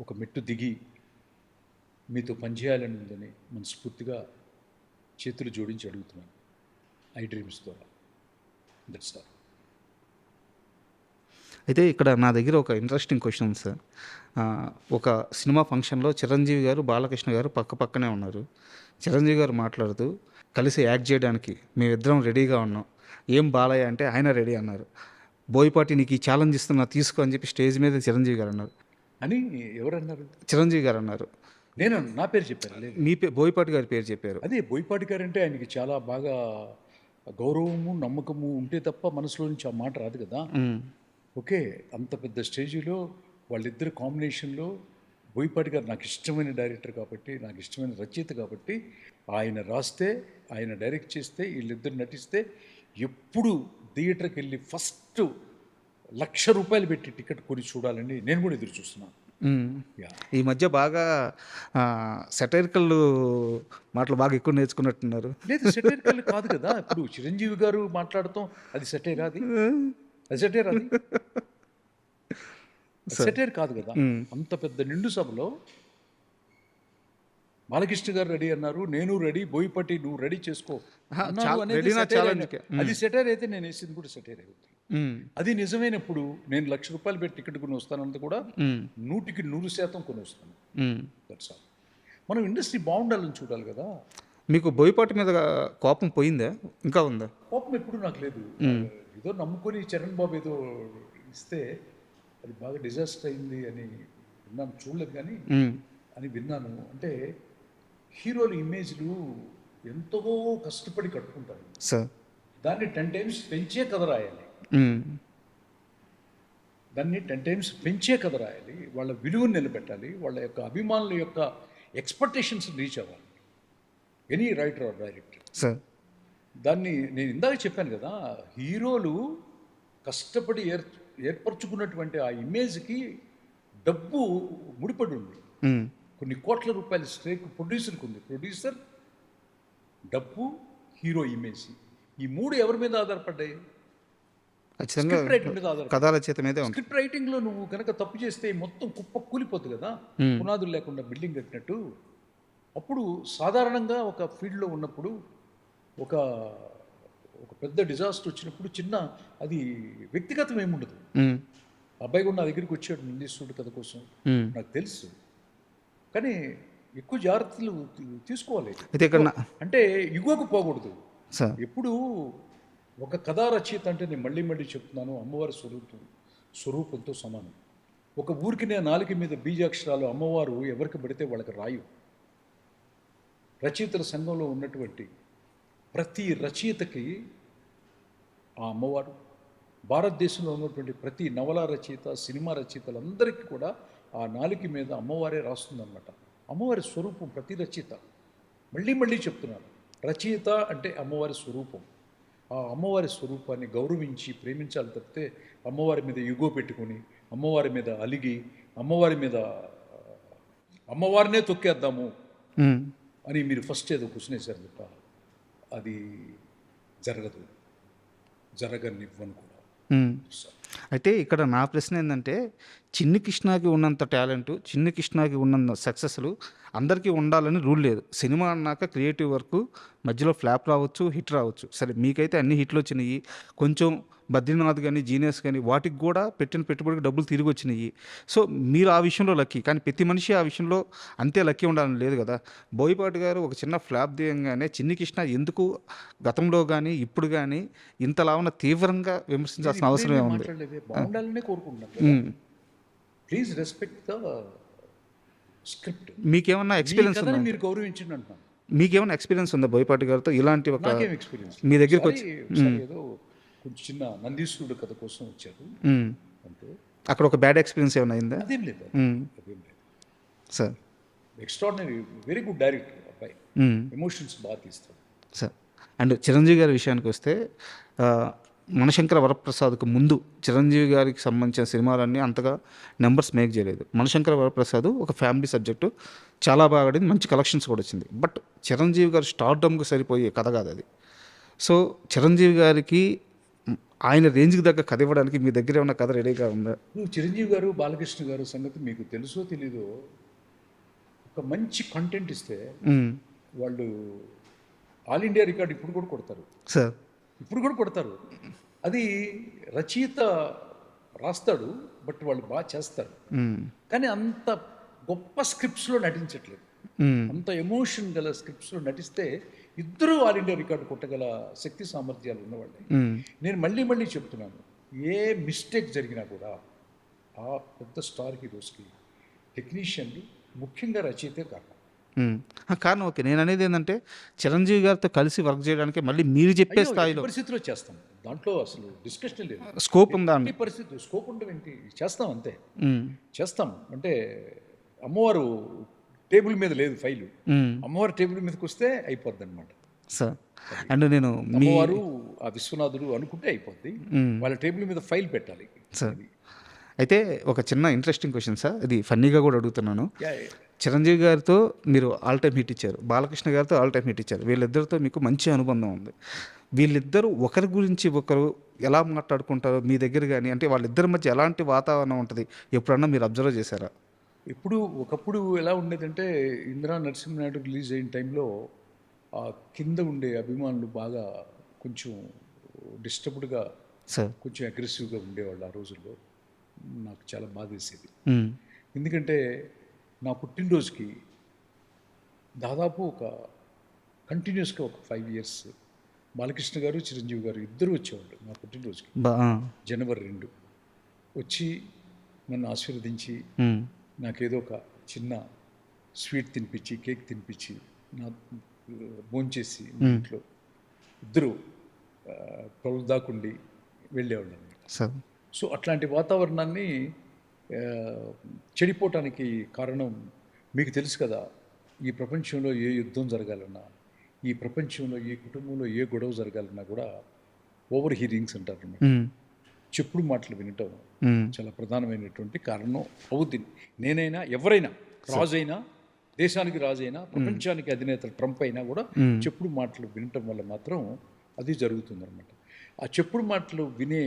ఒక మెట్టు దిగి మీతో పనిచేయాలని ఉందని మనస్ఫూర్తిగా చేతులు జోడించి అడుగుతున్నాను. ఐ డ్రీమ్స్ ద్వారా. That's all. అయితే ఇక్కడ నా దగ్గర ఒక ఇంట్రెస్టింగ్ క్వశ్చన్ ఉంది సార్. ఒక సినిమా ఫంక్షన్లో చిరంజీవి గారు, బాలకృష్ణ గారు పక్క పక్కనే ఉన్నారు. చిరంజీవి గారు మాట్లాడుతూ కలిసి యాక్ట్ చేయడానికి మేమిద్దరం రెడీగా ఉన్నాం, ఏం బాలయ్య అంటే ఆయన రెడీ అన్నారు. బోయపాటి నీకు ఈ ఛాలెంజ్ ఇస్తున్నా తీసుకో అని చెప్పి స్టేజ్ మీద చిరంజీవి గారు అన్నారు. అని ఎవరన్నారు? చిరంజీవి గారు అన్నారు. నేను నా పేరు చెప్పాను. లేదు, మీ బోయపాటి గారి పేరు చెప్పారు. అదే బోయపాటి గారు అంటే ఆయనకి చాలా బాగా గౌరవము నమ్మకము ఉంటే తప్ప మనసులో నుంచి ఆ మాట రాదు కదా. ఓకే, అంత పెద్ద స్టేజీలో వాళ్ళిద్దరు కాంబినేషన్లో బోయపాటి గారు నాకు ఇష్టమైన డైరెక్టర్ కాబట్టి, నాకు ఇష్టమైన రచయిత కాబట్టి, ఆయన రాస్తే, ఆయన డైరెక్ట్ చేస్తే, వీళ్ళిద్దరు నటిస్తే ఎప్పుడు థియేటర్కి వెళ్ళి ఫస్ట్ ₹1,00,000 పెట్టి టికెట్ కొని చూడాలని నేను కూడా ఎదురు చూస్తున్నాను. ఈ మధ్య బాగా సెటైరికల్ మాటలు బాగా ఎక్కువ నేర్చుకున్నట్టున్నారు. లేదు, సెటైరికల్ కాదు కదా. ఇప్పుడు చిరంజీవి గారు మాట్లాడతాం, అది సెటైర్, అది సెటైర్, అది సెటైర్ కాదు కదా. అంత పెద్ద నిండు సభలో బాలకృష్ణ గారు రెడీ అన్నారు, నేను రెడీ, బోయపాటి నువ్వు రెడీ చేసుకో అన్నారు అనేది సెటైర్. అది సెటైర్ అయితే నేను వేసింది కూడా సెటైర్ అవుతుంది. అది నిజమైనప్పుడు నేను ₹1,00,000 పెట్టి టికెట్ కొని వస్తానంత కూడా 100% కొని వస్తాను. That's all. మనం ఇండస్ట్రీ బాగుండాలని చూడాలి కదా. మీకు బోయపాటి మీద కోపం పోయిందా, ఇంకా ఉందా? కోపం ఎప్పుడు నాకు లేదు. ఏదో నమ్ముకొని చరణ్ బాబు ఏదో ఇస్తే అది బాగా డిజాస్టర్ అయింది అని విన్నాను, చూడలేదు కానీ అని విన్నాను. అంటే హీరోల ఇమేజ్లు ఎంతో కష్టపడి కట్టుకుంటారు సార్. దాన్ని 10 times పెంచే కథ రాయాలి. దాన్ని 10 times పెంచే కథ రాయాలి. వాళ్ళ విలువను నిలబెట్టాలి, వాళ్ళ యొక్క అభిమానుల యొక్క ఎక్స్పెక్టేషన్స్ రీచ్ అవ్వాలి any writer or director. Sir, దాన్ని నేను ఇందాక చెప్పాను కదా, హీరోలు కష్టపడి ఏర్పరచుకున్నటువంటి ఆ ఇమేజ్కి డబ్బు ముడిపడి ఉంది. కొన్ని కోట్ల రూపాయల స్ట్రేక్ ప్రొడ్యూసర్కి ఉంది. ప్రొడ్యూసర్, డబ్బు, హీరో ఇమేజ్, ఈ మూడు ఎవరి మీద ఆధారపడ్డాయి? స్క్రిప్ట్ రైటింగ్ మీద ఆధారపడ్డాయి. స్క్రిప్ట్ రైటింగ్లో నువ్వు కనుక తప్పు చేస్తే మొత్తం కుప్ప కూలిపోతుంది కదా, పునాదులు లేకుండా బిల్డింగ్ కట్టినట్టు. అప్పుడు సాధారణంగా ఒక ఫీల్డ్లో ఉన్నప్పుడు ఒక పెద్ద డిజాస్టర్ వచ్చినప్పుడు చిన్న అది వ్యక్తిగతం ఏముండదు. అబ్బాయి కూడా నా దగ్గరికి వచ్చాడు నిందిస్తుడు కథ కోసం, నాకు తెలుసు. కానీ ఎక్కువ జాగ్రత్తలు తీసుకోవాలి. అంటే ఇగోకు పోకూడదు. ఎప్పుడు ఒక కథా రచయిత అంటే నేను మళ్ళీ మళ్ళీ చెప్తున్నాను, అమ్మవారి స్వరూపంతో సమానం. ఒక ఊరికి నేను నాలుక మీద బీజాక్షరాలు అమ్మవారు ఎవరికి పడితే వాళ్ళకి రాయు. రచయితల సంఘంలో ఉన్నటువంటి ప్రతి రచయితకి ఆ అమ్మవారు, భారతదేశంలో ఉన్నటువంటి ప్రతి నవల రచయిత, సినిమా రచయితలందరికీ కూడా ఆ నాలుక మీద అమ్మవారే రాస్తుందన్నమాట. అమ్మవారి స్వరూపం ప్రతి రచయిత, మళ్ళీ మళ్ళీ చెప్తున్నాను, రచయిత అంటే అమ్మవారి స్వరూపం. ఆ అమ్మవారి స్వరూపాన్ని గౌరవించి ప్రేమించాలి తప్పితే అమ్మవారి మీద యుగో పెట్టుకొని, అమ్మవారి మీద అలిగి, అమ్మవారినే తొక్కేద్దాము అని మీరు ఫస్ట్ ఏదో క్వశ్చన్ వేశారు తప్ప అది జరగదు, జరగనివ్వను కూడా. అయితే ఇక్కడ నా ప్రశ్న ఏంటంటే, చిన్ని కృష్ణకి ఉన్నంత టాలెంట్, చిన్ని కృష్ణకి ఉన్నంత సక్సెస్లు అందరికీ ఉండాలని రూల్ లేదు. సినిమా అన్నాక క్రియేటివ్ వర్క్ మధ్యలో ఫ్లాప్ రావచ్చు, హిట్ రావచ్చు. సరే, మీకైతే అన్ని హిట్లు వచ్చినాయి. కొంచెం బద్రీనాథ్ కానీ, జీనియస్ కానీ వాటికి కూడా పెట్టిన పెట్టుబడికి డబ్బులు తిరిగి వచ్చినాయి. సో మీరు ఆ విషయంలో లక్కీ. కానీ ప్రతి మనిషి ఆ విషయంలో అంతే లక్కీ ఉండాలని లేదు కదా. బోయపాటి గారు ఒక చిన్న ఫ్లాప్ దిగంగానే చిన్ని కృష్ణ ఎందుకు గతంలో కానీ ఇప్పుడు కానీ ఇంతలా ఉన్న తీవ్రంగా విమర్శించాల్సిన అవసరం ఏముంది? బాగుండాలనే కోరుకుంటున్నాను. Please respect the script. మీకేమన్నా ఎక్స్పీరియన్స్ ఉందా? మీరు గౌరవించండి అంటున్నాను. మీకేమన్నా ఎక్స్పీరియన్స్ ఉందా బోయపాటి గారితో? ఇలాంటి ఒక మీ దగ్గరికి వచ్చి ఏదో కొంచెం చిన్న నందీశ్వరుడు కథ కోసం వచ్చారు అంటే అక్కడ ఒక బ్యాడ్ ఎక్స్పీరియన్స్ ఏమైనా అయిందా? అదేం లేదు, అదేం లేదు sir. Extraordinary, very good director అబ్బాయి, ఎమోషన్స్ బాగా తీస్తాడు సార్. అండ్ చిరంజీవి గారి విషయానికి వస్తే మనశంకర వరప్రసాద్కు ముందు చిరంజీవి గారికి సంబంధించిన సినిమాలన్నీ అంతగా నెంబర్స్ మేక్ చేయలేదు. మనశంకర వరప్రసాద్ ఒక ఫ్యామిలీ సబ్జెక్టు, చాలా బాగా ఆడింది, మంచి కలెక్షన్స్ కూడా వచ్చింది. బట్ చిరంజీవి గారు స్టార్డమ్కి సరిపోయే కథ కాదు అది. సో చిరంజీవి గారికి ఆయన రేంజ్కి దగ్గర కథ ఇవ్వడానికి మీ దగ్గర ఏమన్నా కథ రెడీగా ఉందా? నువ్వు చిరంజీవి గారు బాలకృష్ణ గారు సంగతి మీకు తెలుసో తెలీదో, ఒక మంచి కంటెంట్ ఇస్తే వాళ్ళు ఆల్ ఇండియా రికార్డ్ ఇప్పుడు కూడా కొడతారు. సార్ ఇప్పుడు కూడా కొడతారు. అది రచయిత రాస్తాడు, బట్ వాళ్ళు బాగా చేస్తారు. కానీ అంత గొప్ప స్క్రిప్ట్స్లో నటించట్లేదు. అంత ఎమోషన్ గల స్క్రిప్ట్స్లో నటిస్తే ఇద్దరూ ఆల్ ఇండియా రికార్డు కొట్టగల శక్తి సామర్థ్యాలు ఉన్నవాళ్ళే. నేను మళ్ళీ మళ్ళీ చెప్తున్నాను, ఏ మిస్టేక్ జరిగినా కూడా ఆ పెద్ద స్టార్ హీరోస్కి టెక్నీషియన్లు, ముఖ్యంగా రచయితే కారణం. కారణం ఓకే. నేను అనేది ఏంటంటే చిరంజీవి గారితో కలిసి వర్క్ చేయడానికి మళ్ళీ మీరు చెప్పే స్థాయిలో పరిస్థితిలో చేస్తాం, దాంట్లో అసలు డిస్కషన్ లేదు. స్కోప్ ఉందా? ఈ పరిస్థితి స్కోప్ ఉండడం ఏంటి, చేస్తాం అంతే. చేస్తాం అంటే అమ్మవారు టేబుల్ మీద లేదు ఫైలు, అమ్మవారు టేబుల్ మీదకి వస్తే అయిపోద్ది అనమాట సార్. అండ్ నేను అమ్మవారు ఆ విశ్వనాథుడు అనుకుంటే అయిపోద్ది, వాళ్ళ టేబుల్ మీద ఫైల్ పెట్టాలి సార్. అయితే ఒక చిన్న ఇంట్రెస్టింగ్ క్వశ్చన్ సార్, ఇది ఫన్నీగా కూడా అడుగుతున్నాను. చిరంజీవి గారితో మీరు ఆల్ టైమ్ హిట్ ఇచ్చారు, బాలకృష్ణ గారితో ఆల్ టైమ్ హిట్ ఇచ్చారు. వీళ్ళిద్దరితో మీకు మంచి అనుబంధం ఉంది. వీళ్ళిద్దరూ ఒకరి గురించి ఒకరు ఎలా మాట్లాడుకుంటారో మీ దగ్గర కానీ, అంటే వాళ్ళిద్దరి మధ్య ఎలాంటి వాతావరణం ఉంటుంది ఎప్పుడన్నా మీరు అబ్జర్వ్ చేశారా? ఒకప్పుడు ఎలా ఉండేదంటే, ఇందిరా నరసింహనాయుడు రిలీజ్ అయిన టైంలో ఆ కింద ఉండే అభిమానులు బాగా కొంచెం డిస్టర్బ్డ్గా, సార్ కొంచెం అగ్రెసివ్గా ఉండేవాళ్ళు ఆ రోజుల్లో. నాకు చాలా బాధ వేసేది. ఎందుకంటే నా పుట్టినరోజుకి దాదాపు కంటిన్యూస్గా ఒక 5 years బాలకృష్ణ గారు, చిరంజీవి గారు ఇద్దరు వచ్చేవాళ్ళు నా పుట్టినరోజుకి. జనవరి 2 వచ్చి నన్ను ఆశీర్వదించి నాకేదో ఒక చిన్న స్వీట్ తినిపించి, కేక్ తినిపించి, నా భోంచేసి ఇంట్లో ఇద్దరు 12 దాకుండి వెళ్ళేవాళ్ళు అనమాట. సో అట్లాంటి వాతావరణాన్ని చెడిపోవటానికి కారణం మీకు తెలుసు కదా. ఈ ప్రపంచంలో ఏ యుద్ధం జరగాలన్నా, ఈ ప్రపంచంలో ఏ కుటుంబంలో ఏ గొడవ జరగాలన్నా కూడా ఓవర్ హీరింగ్స్ అంటారు అన్నమాట. చెప్పుడు మాటలు వినటం చాలా ప్రధానమైనటువంటి కారణం అవుతుంది. నేనైనా, ఎవరైనా, రాజైనా, దేశానికి రాజైనా, ప్రపంచానికి అధినేత ట్రంప్ అయినా కూడా చెప్పుడు మాటలు వినటం వల్ల మాత్రం అది జరుగుతుందన్నమాట. ఆ చెప్పుడు మాటలు వినే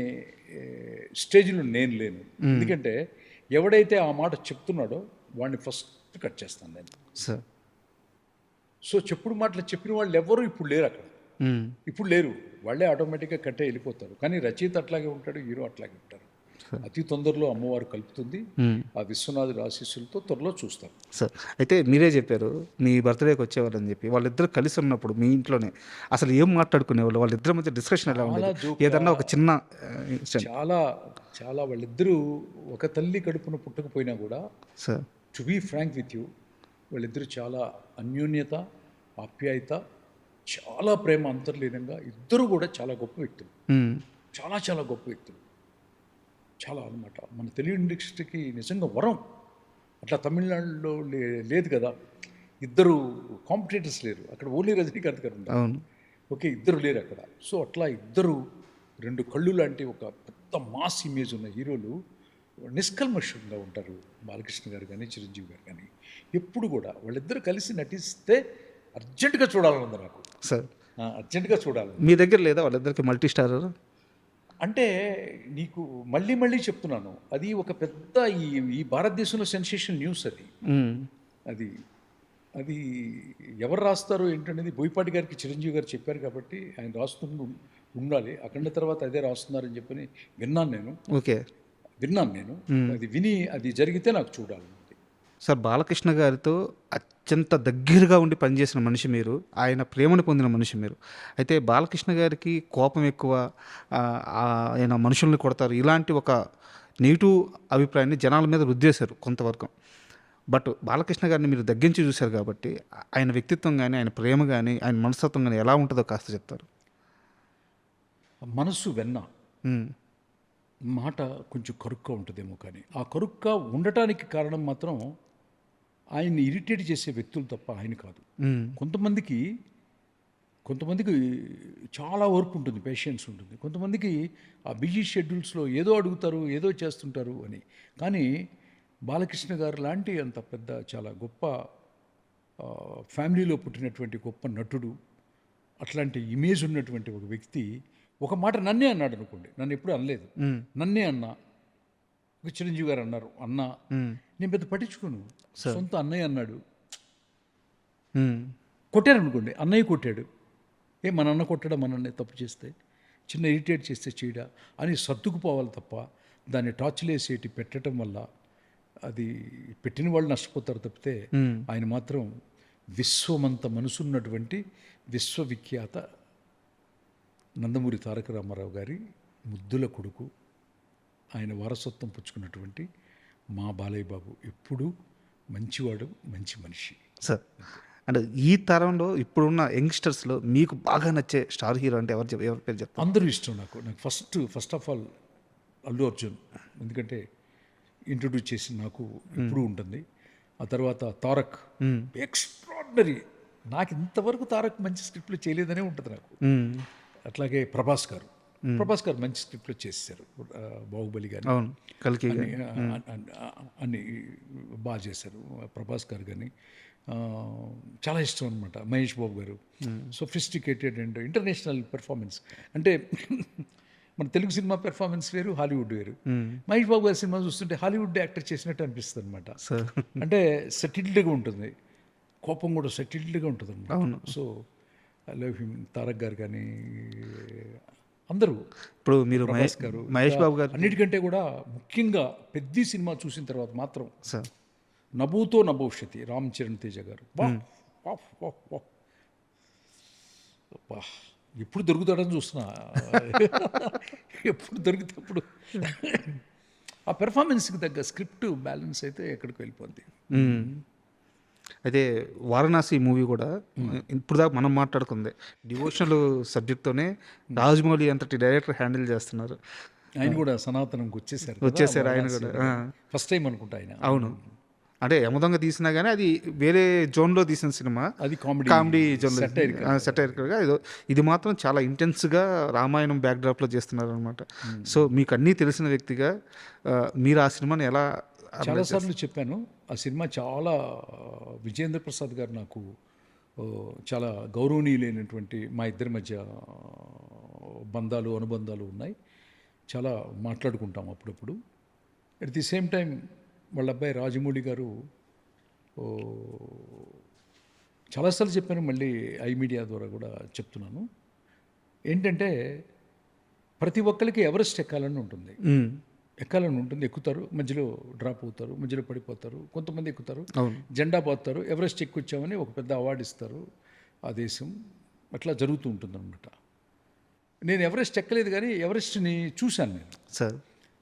స్టేజ్లో నేను లేను. ఎందుకంటే ఎవడైతే ఆ మాట చెప్తున్నాడో వాడిని ఫస్ట్ కట్ చేస్తాను నేను. సో చెప్పుడు మాటలు చెప్పిన వాళ్ళు ఎవరు ఇప్పుడు లేరు అక్కడ, ఇప్పుడు లేరు. వాళ్ళే ఆటోమేటిక్గా కట్టే వెళ్ళిపోతారు. కానీ రచయిత అట్లాగే ఉంటాడు, హీరో అట్లాగే ఉంటారు. అతి తొందరలో అమ్మవారు కలుపుతుంది. ఆ విశ్వనాథుడి ఆశీస్సులతో త్వరలో చూస్తారు. సార్ అయితే మీరే చెప్పారు మీ బర్త్డేకి వచ్చేవాళ్ళని చెప్పి. వాళ్ళిద్దరు కలిసి ఉన్నప్పుడు మీ ఇంట్లోనే అసలు ఏం మాట్లాడుకునేవాళ్ళు? వాళ్ళిద్దరి మధ్య డిస్కషన్ ఎలా ఉండేది? ఏదన్నా ఒక చిన్న చాలా చాలా వాళ్ళిద్దరూ ఒక తల్లి కడుపున పుట్టకపోయినా కూడా, sir to be frank with you, వాళ్ళిద్దరూ చాలా అన్యోన్యత, ఆప్యాయత, చాలా ప్రేమ అంతర్లీనంగా, ఇద్దరు కూడా చాలా గొప్ప వ్యక్తులు, చాలా చాలా గొప్ప వ్యక్తులు, చాలా అనమాట. మన తెలుగు ఇండస్ట్రీకి నిజంగా వరం. అట్లా తమిళనాడులో లేదు కదా, ఇద్దరు కాంపిటేటర్స్ లేరు అక్కడ, ఓన్లీ రజనీకాంత్ గారు ఉన్నారు. ఓకే, ఇద్దరు లేరు అక్కడ. సో అట్లా ఇద్దరు 2 కళ్ళు లాంటి ఒక పెద్ద మాస్ ఇమేజ్ ఉన్న హీరోలు నిష్కల్మషంగా ఉంటారు. బాలకృష్ణ గారు కానీ, చిరంజీవి గారు కానీ. ఎప్పుడు కూడా వాళ్ళిద్దరు కలిసి నటిస్తే అర్జెంటుగా చూడాలనుంది నాకు. సార్ అర్జెంటుగా చూడాలి. మీ దగ్గర లేదా వాళ్ళిద్దరికి మల్టీ స్టార్? అంటే నీకు మళ్ళీ మళ్ళీ చెప్తున్నాను, అది ఒక పెద్ద ఈ భారతదేశంలో సెన్సేషన్ న్యూస్. అది అది ఎవరు రాస్తారో ఏంటనేది బోయపాటి గారికి చిరంజీవి గారు చెప్పారు కాబట్టి ఆయన రాస్తూ ఉండాలి. అఖండ తర్వాత అదే రాస్తున్నారని చెప్పని విన్నాను నేను. అది విని అది జరిగితే నాకు చూడాలి. సార్ బాలకృష్ణ గారితో అత్యంత దగ్గరగా ఉండి పనిచేసిన మనిషి మీరు, ఆయన ప్రేమను పొందిన మనిషి మీరు. అయితే బాలకృష్ణ గారికి కోపం ఎక్కువ, ఆయన మనుషుల్ని కొడతారు, ఇలాంటి ఒక నెగిటివ్ అభిప్రాయాన్ని జనాల మీద రుద్దేశారు కొంతవరకు. బట్ బాలకృష్ణ గారిని మీరు దగ్గరించి చూశారు కాబట్టి ఆయన వ్యక్తిత్వం కానీ, ఆయన ప్రేమ కానీ, ఆయన మనస్తత్వం కానీ ఎలా ఉంటుందో కాస్త చెప్తారు. మనసు వెన్న, మాట కొంచెం కరుగ్గా ఉంటుందేమో, కానీ ఆ కరుగ్గా ఉండటానికి కారణం మాత్రం ఆయన్ని ఇరిటేట్ చేసే వ్యక్తులు తప్ప ఆయన కాదు. కొంతమందికి కొంతమందికి చాలా ఓర్పు ఉంటుంది, పేషెన్స్ ఉంటుంది. కొంతమందికి ఆ బిజీ షెడ్యూల్స్లో ఏదో అడుగుతారు, ఏదో చేస్తుంటారు అని. కానీ బాలకృష్ణ గారు లాంటి అంత పెద్ద చాలా గొప్ప ఫ్యామిలీలో పుట్టినటువంటి గొప్ప నటుడు, అట్లాంటి ఇమేజ్ ఉన్నటువంటి ఒక వ్యక్తి ఒక మాట నన్నే అన్నాడు అనుకోండి, నన్ను ఎప్పుడు అనలేదు, నన్నే అన్నా. ఒక చిరంజీవి గారు అన్నారు అన్నా, నేను పెద్ద పట్టించుకోను, సొంత అన్నయ్య అన్నాడు. కొట్టారు అనుకోండి, అన్నయ్య కొట్టాడు, మన అన్న కొట్టడం, మన అన్నయ్య తప్పు చేస్తే, చిన్న ఇరిటేట్ చేస్తే చేయడా అని సర్దుకుపోవాలి తప్ప దాన్ని టార్చ్లేసేటి పెట్టడం వల్ల అది పెట్టిన వాళ్ళు నష్టపోతారు తప్పితే ఆయన మాత్రం విశ్వమంత మనసున్నటువంటి విశ్వవిఖ్యాత నందమూరి తారక రామారావు గారి ముద్దుల కొడుకు, ఆయన వారసత్వం పుచ్చుకున్నటువంటి మా బాలయ్య బాబు ఎప్పుడూ మంచివాడు, మంచి మనిషి. సార్ అంటే ఈ తరంలో ఇప్పుడున్న యంగ్స్టర్స్లో మీకు బాగా నచ్చే స్టార్ హీరో అంటే ఎవరి పేరు చెప్తారు? అందరూ ఇష్టం నాకు. First of all Allu Arjun, ఎందుకంటే ఇంట్రొడ్యూస్ చేసి నాకు ఇప్పుడు ఉంటుంది. ఆ తర్వాత తారక్, ఎక్స్ట్రాడినరీ. నాకు ఇంతవరకు తారక్ మంచి స్క్రిప్ట్లు చేయలేదనే ఉంటుంది నాకు. అట్లాగే ప్రభాస్ గారు మంచి స్క్రిప్ట్లో చేశారు. బాహుబలి కానీ అన్ని బాగా చేశారు. ప్రభాస్ గారు కానీ చాలా ఇష్టం అనమాట. మహేష్ బాబు గారు సొఫిస్టికేటెడ్ అండ్ ఇంటర్నేషనల్ పెర్ఫార్మెన్స్. అంటే మన తెలుగు సినిమా పెర్ఫార్మెన్స్ వేరు, హాలీవుడ్ వేరు. మహేష్ బాబు గారి సినిమా చూస్తుంటే హాలీవుడ్ యాక్టర్ చేసినట్టు అనిపిస్తుంది అనమాట. అంటే సెటిల్డ్గా ఉంటుంది, కోపం కూడా సెటిల్డ్గా ఉంటుంది అనమాట. So I love him. Tarak గారు కానీ అందరూ. ఇప్పుడు మీరు మహేష్ బాబు గారు అన్నిటికంటే కూడా ముఖ్యంగా పెద్ద సినిమా చూసిన తర్వాత మాత్రం సార్ నభూతో నభవిష్యతి, రామ్ చరణ్ తేజ గారు. ఎప్పుడు దొరుకుతాడని చూస్తున్నా, ఎప్పుడు దొరికితే అప్పుడు. ఆ పెర్ఫార్మెన్స్కి తగ్గ స్క్రిప్ట్ బ్యాలెన్స్ అయితే ఎక్కడికి వెళ్ళిపోద్ది. అయితే వారణాసి మూవీ కూడా ఇప్పుడు దాకా మనం మాట్లాడుకుంది డివోషనల్ సబ్జెక్ట్తోనే రాజమౌళి అంతటి డైరెక్టర్ హ్యాండిల్ చేస్తున్నారు. ఆయన కూడా సనాతనంకి వచ్చేసారు. ఆయన కూడా ఫస్ట్ టైం అనుకుంటా ఆయన. అవును, అంటే యమదొంగ తీసినా కానీ అది వేరే జోన్లో తీసిన సినిమా, అది కామెడీ జోన్, సెటైరికల్గా. ఇది మాత్రం చాలా ఇంటెన్స్గా రామాయణం బ్యాక్డ్రాప్లో చేస్తున్నారు అనమాట. సో మీకు అన్నీ తెలిసిన వ్యక్తిగా మీరు ఆ సినిమాని ఎలా? చాలాసార్లు చెప్పాను, ఆ సినిమా చాలా విజేంద్ర ప్రసాద్ గారు నాకు చాలా గౌరవనీయులైనటువంటి, మా ఇద్దరి మధ్య బంధాలు అనుబంధాలు ఉన్నాయి. చాలా మాట్లాడుకుంటాం అప్పుడప్పుడు. అట్ ది సేమ్ టైం వాళ్ళ అబ్బాయి రాజమౌళి గారు చాలాసార్లు చెప్పాను, మళ్ళీ ఐ మీడియా ద్వారా కూడా చెప్తున్నాను. ఏంటంటే ప్రతి ఒక్కరికి ఎవరెస్ట్ ఎక్కాలని ఉంటుంది, ఎక్కుతారు, మధ్యలో డ్రాప్ అవుతారు, మధ్యలో పడిపోతారు. కొంతమంది ఎక్కుతారు, జెండా పోతారు, ఎవరెస్ట్ ఎక్కువచ్చామని ఒక పెద్ద అవార్డు ఇస్తారు ఆ దేశం. అట్లా జరుగుతూ ఉంటుందన్నమాట. నేను ఎవరెస్ట్ ఎక్కలేదు కానీ ఎవరెస్ట్ని చూశాను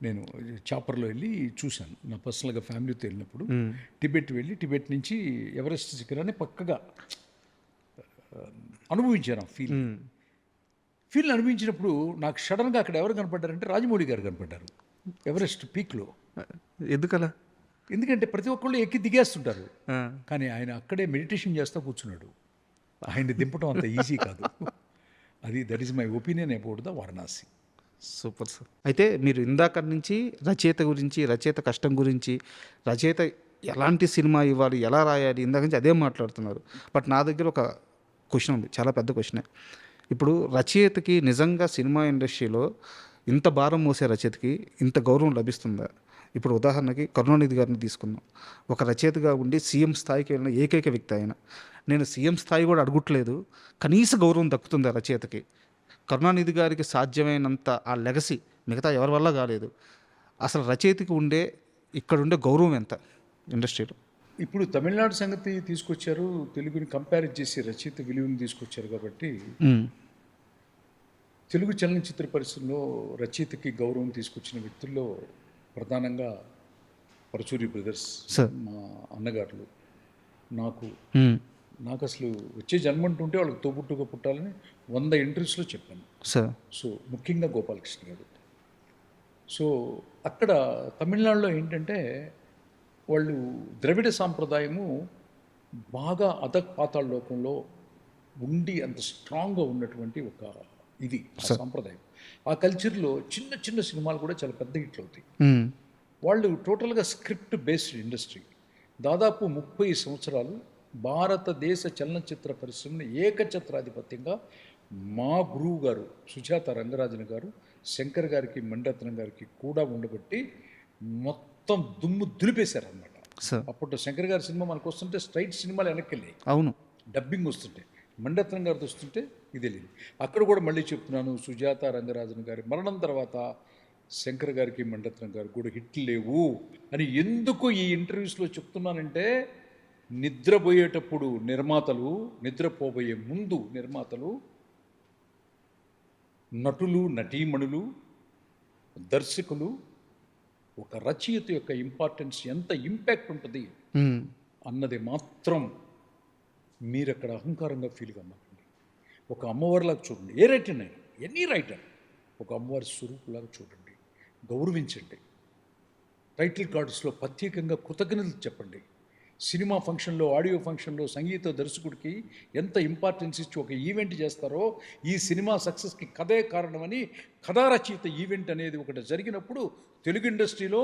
నేను చాపర్లో వెళ్ళి చూశాను. నా పర్సనల్గా ఫ్యామిలీతో వెళ్ళినప్పుడు టిబెట్ వెళ్ళి, టిబెట్ నుంచి ఎవరెస్ట్ శిఖరాన్ని పక్కగా అనుభవించాను. ఫీల్ అనుభవించినప్పుడు నాకు సడన్గా అక్కడ ఎవరు కనపడ్డారంటే రాజమౌళి గారు కనపడ్డారు ఎవరెస్ట్ పీక్లో. ఎందుకంటే ప్రతి ఒక్కళ్ళు ఎక్కి దిగేస్తుంటారు, కానీ ఆయన అక్కడే మెడిటేషన్ చేస్తూ కూర్చున్నాడు. ఆయన్ని దింపడం అంత ఈజీ కాదు. That is my opinion about the Varanasi. Super sir. అయితే మీరు ఇందాక నుంచి రచయిత గురించి, రచయిత కష్టం గురించి, రచయిత ఎలాంటి సినిమా ఇవ్వాలి, ఎలా రాయాలి, ఇందాక నుంచి అదే మాట్లాడుతున్నారు. బట్ నా దగ్గర ఒక క్వశ్చన్ ఉంది, చాలా పెద్ద క్వశ్చనే. ఇప్పుడు రచయితకి నిజంగా సినిమా ఇండస్ట్రీలో ఇంత భారం మోసే రచయితకి ఇంత గౌరవం లభిస్తుందా? ఇప్పుడు ఉదాహరణకి కరుణానిధి గారిని తీసుకుందాం. ఒక రచయితగా ఉండి సీఎం స్థాయికి వెళ్ళిన ఏకైక వ్యక్తి ఆయన. నేను సీఎం స్థాయి కూడా అడగట్లేదు, కనీస గౌరవం దక్కుతుంది ఆ రచయితకి. కరుణానిధి గారికి సాధ్యమైనంత ఆ లెగసీ మిగతా ఎవరి వల్ల కాలేదు. అసలు రచయితకి ఇక్కడుండే గౌరవం ఎంత ఇండస్ట్రీలో? ఇప్పుడు తమిళనాడు సంగతి తీసుకొచ్చారు, తెలుగుని కంపేర్ చేసి రచయిత విలువని తీసుకొచ్చారు కాబట్టి తెలుగు చలనచిత్ర పరిశ్రమలో రచయితకి గౌరవం తీసుకొచ్చిన వ్యక్తుల్లో ప్రధానంగా పరచూరి బ్రదర్స్, మా అన్నగారులు. నాకు అసలు వచ్చే జన్మ అంటుంటే వాళ్ళకి తోబుట్టుగా పుట్టాలని 100 ఇంటర్వ్యూస్లో చెప్పాను. సో ముఖ్యంగా గోపాలకృష్ణ గారు. సో అక్కడ తమిళనాడులో ఏంటంటే వాళ్ళు ద్రవిడ సాంప్రదాయము బాగా పాతాళ లోకంలో ఉండి అంత స్ట్రాంగ్గా ఉన్నటువంటి ఒక ఇది ఆ సాంప్రదాయం. ఆ కల్చర్లో చిన్న చిన్న సినిమాలు కూడా చాలా పెద్ద హిట్లు అవుతాయి. వాళ్ళు టోటల్గా స్క్రిప్ట్ బేస్డ్ ఇండస్ట్రీ. దాదాపు 30 సంవత్సరాలు భారతదేశ చలనచిత్ర పరిశ్రమను ఏకఛత్రాధిపత్యంగా మా గురువు గారు సుజాత రంగరాజన్ గారు, శంకర్ గారికి, మణిరత్నం గారికి కూడా ఉండబట్టి మొత్తం దుమ్ము దులిపేశారనమాట. అప్పుడు శంకర్ గారి సినిమా మనకు వస్తుంటే స్ట్రైట్ సినిమాలు వెనక్కి వెళ్ళాయి, అవును, డబ్బింగ్ వస్తుంటే. మణిరత్నం గారితో వస్తుంటే ఇది వెళ్ళింది. అక్కడ కూడా మళ్ళీ చెప్తున్నాను, సుజాత రంగరాజన్ గారి మరణం తర్వాత శంకర్ గారికి, మణిరత్నం గారికి కూడా హిట్లు లేవు అని ఎందుకు ఈ ఇంటర్వ్యూస్లో చెప్తున్నానంటే, నిద్రపోయేటప్పుడు నిర్మాతలు, నిద్రపోబోయే ముందు నిర్మాతలు, నటులు, నటీమణులు, దర్శకులు ఒక రచయిత యొక్క ఇంపార్టెన్స్ ఎంత ఇంపాక్ట్ ఉంటుంది అన్నది మాత్రం మీరు అక్కడ అహంకారంగా ఫీల్ కమ్మకండి. ఒక అమ్మవారిలాగా చూడండి. ఏ రైటర్ అయినా, ఎనీ రైటర్ ఒక అమ్మవారి స్వరూపులాగా చూడండి, గౌరవించండి. టైటిల్ కార్డ్స్లో ప్రత్యేకంగా కృతజ్ఞతలు చెప్పండి. సినిమా ఫంక్షన్లో, ఆడియో ఫంక్షన్లో సంగీత దర్శకుడికి ఎంత ఇంపార్టెన్స్ ఇచ్చి ఒక ఈవెంట్ చేస్తారో, ఈ సినిమా సక్సెస్కి కథే కారణమని కథా రచయిత ఈవెంట్ అనేది ఒకటి జరిగినప్పుడు తెలుగు ఇండస్ట్రీలో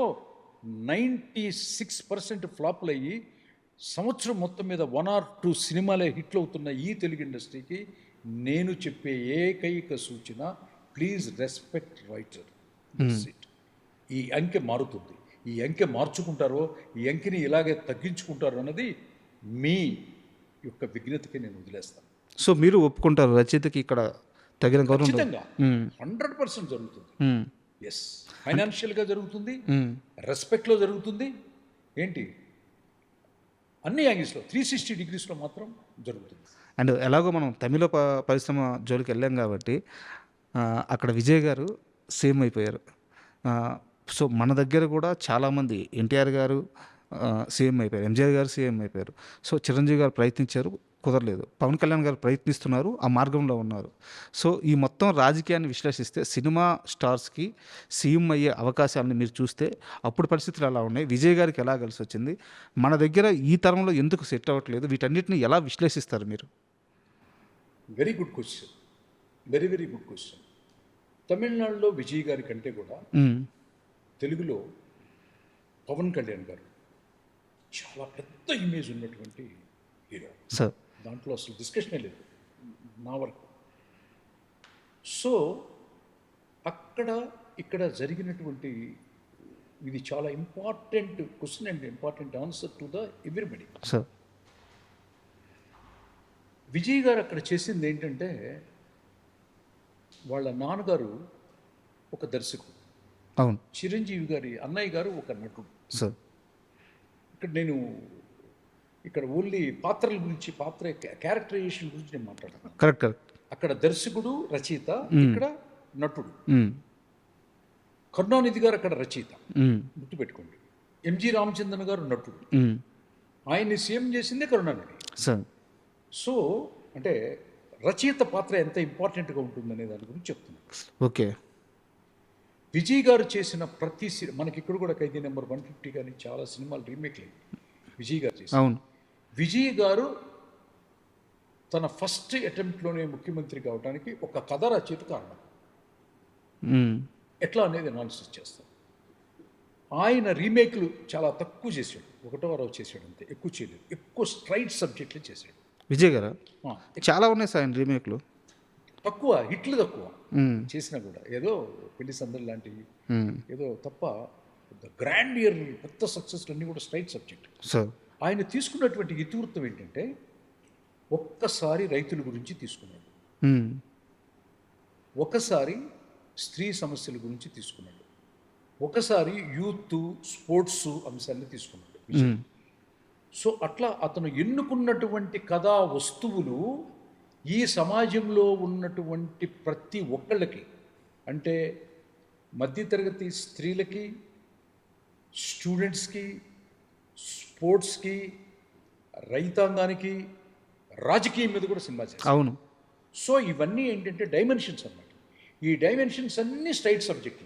96% ఫ్లాప్లు అయ్యి సంవత్సరం మొత్తం మీద 1 or 2 సినిమాలే హిట్లు అవుతున్న ఈ తెలుగు ఇండస్ట్రీకి నేను చెప్పే ఏకైక సూచన, ప్లీజ్ రెస్పెక్ట్ రైటర్. ఈ అంకె మారుతుంది. ఈ అంకె మార్చుకుంటారో, ఈ అంకెని ఇలాగే తగ్గించుకుంటారో అన్నది మీ యొక్క విఘ్నతకి నేను వదిలేస్తాను. సో మీరు ఒప్పుకుంటారు రచయితకి ఇక్కడ తగిన గౌరవం? ఖచ్చితంగా 100% జరుగుతుంది. ఎస్, ఫైనాన్షియల్గా జరుగుతుంది, రెస్పెక్ట్లో జరుగుతుంది, ఏంటి అన్ని యాంగిల్స్లో 360 degreesలో మాత్రం జరుగుతుంది. అండ్ ఎలాగో మనం తమిళ పరిశ్రమ జోలికి వెళ్ళాం కాబట్టి అక్కడ విజయ్ గారు సేమ్ అయిపోయారు. సో మన దగ్గర కూడా చాలామంది, ఎన్టీఆర్ గారు సీఎం అయిపోయారు, ఎంజీఆర్ గారు సీఎం అయిపోయారు. సో చిరంజీవి గారు ప్రయత్నించారు, కుదరలేదు. పవన్ కళ్యాణ్ గారు ప్రయత్నిస్తున్నారు, ఆ మార్గంలో ఉన్నారు. సో ఈ మొత్తం రాజకీయాన్ని విశ్లేషిస్తే సినిమా స్టార్స్కి సీఎం అయ్యే అవకాశాలను మీరు చూస్తే అప్పుడు పరిస్థితులు ఎలా ఉన్నాయి, విజయ్ గారికి ఎలా కలిసి వచ్చింది, మన దగ్గర ఈ తరంలో ఎందుకు సెట్ అవ్వట్లేదు, వీటన్నిటిని ఎలా విశ్లేషిస్తారు మీరు? Very good question, very very good question. తమిళనాడులో విజయ్ గారి కంటే కూడా తెలుగులో పవన్ కళ్యాణ్ గారు చాలా పెద్ద ఇమేజ్ ఉన్నటువంటి హీరో. సార్ దాంట్లో అసలు డిస్కషనే లేదు నా వరకు. సో అక్కడ ఇక్కడ జరిగినటువంటి ఇది చాలా important question and important answer to the everybody. Sir Vijay గారు అక్కడ చేసింది ఏంటంటే, వాళ్ళ నాన్నగారు ఒక దర్శకుడు, అవును, చిరంజీవి గారి అన్నయ్య గారు ఒక నటుడు. సార్ ఇక్కడ ఓన్లీ పాత్రల గురించి, పాత్ర క్యారెక్టరైజేషన్ గురించి నేను మాట్లాడతాను. Correct correct. అక్కడ దర్శకుడు, రచయిత, ఇక్కడ నటుడు. కరుణానిధి గారు అక్కడ రచయిత, గుర్తుపెట్టుకోండి. ఎంజి రామచంద్రన్ గారు నటుడు, ఆయన్ని సీఎం చేసిందే కరుణానిధి. సార్ సో అంటే రచయిత పాత్ర ఎంత ఇంపార్టెంట్గా ఉంటుందనే దాని గురించి చెప్తున్నాను. ఓకే. విజయ్ గారు చేసిన ప్రతి మనకి ఇక్కడ కూడా ఖైదీ నెంబర్ 150 కానీ చాలా సినిమాలు రీమేక్ లేదు విజయ్ గారు చేసి. అవును, విజయ్ గారు తన ఫస్ట్ అటెంప్ట్లోనే ముఖ్యమంత్రి కావడానికి ఒక కథ రచయిత కారణం. ఎట్లా అనేది అనాలిసిస్ చేస్తాం. ఆయన రీమేక్లు చాలా తక్కువ చేశాడు, 1వ చేశాడు అంతే, ఎక్కువ చేయలేదు. ఎక్కువ స్ట్రైట్ సబ్జెక్టులు చేశాడు విజయ్ గారు. చాలా ఉన్నాయి సార్ ఆయన రీమేక్లు, తక్కువ హిట్లు, తక్కువ చేసినా కూడా ఏదో పెళ్లి సందడి లాంటివి ఏదో తప్ప, గ్రాండ్ ఇయర్ పెద్ద సక్సెస్లు అన్నీ కూడా స్ట్రైట్ సబ్జెక్ట్. సార్ ఆయన తీసుకున్నటువంటి ఇతివృత్తం ఏంటంటే, ఒక్కసారి రైతుల గురించి తీసుకున్నాడు, ఒకసారి స్త్రీ సమస్యల గురించి తీసుకున్నాడు, ఒకసారి యూత్ స్పోర్ట్స్ అంశాన్ని తీసుకున్నాడు. సో అట్లా అతను ఎన్నుకున్నటువంటి కథా వస్తువులు ఈ సమాజంలో ఉన్నటువంటి ప్రతి ఒక్కళ్ళకి, అంటే మధ్యతరగతి స్త్రీలకి, స్టూడెంట్స్కి, స్పోర్ట్స్కి, రైతాంగానికి, రాజకీయం మీద కూడా సినిమా చేస్తారు. అవును. సో ఇవన్నీ ఏంటంటే డైమెన్షన్స్ అన్నమాట. ఈ డైమెన్షన్స్ అన్నీ స్ట్రైట్ సబ్జెక్టులే.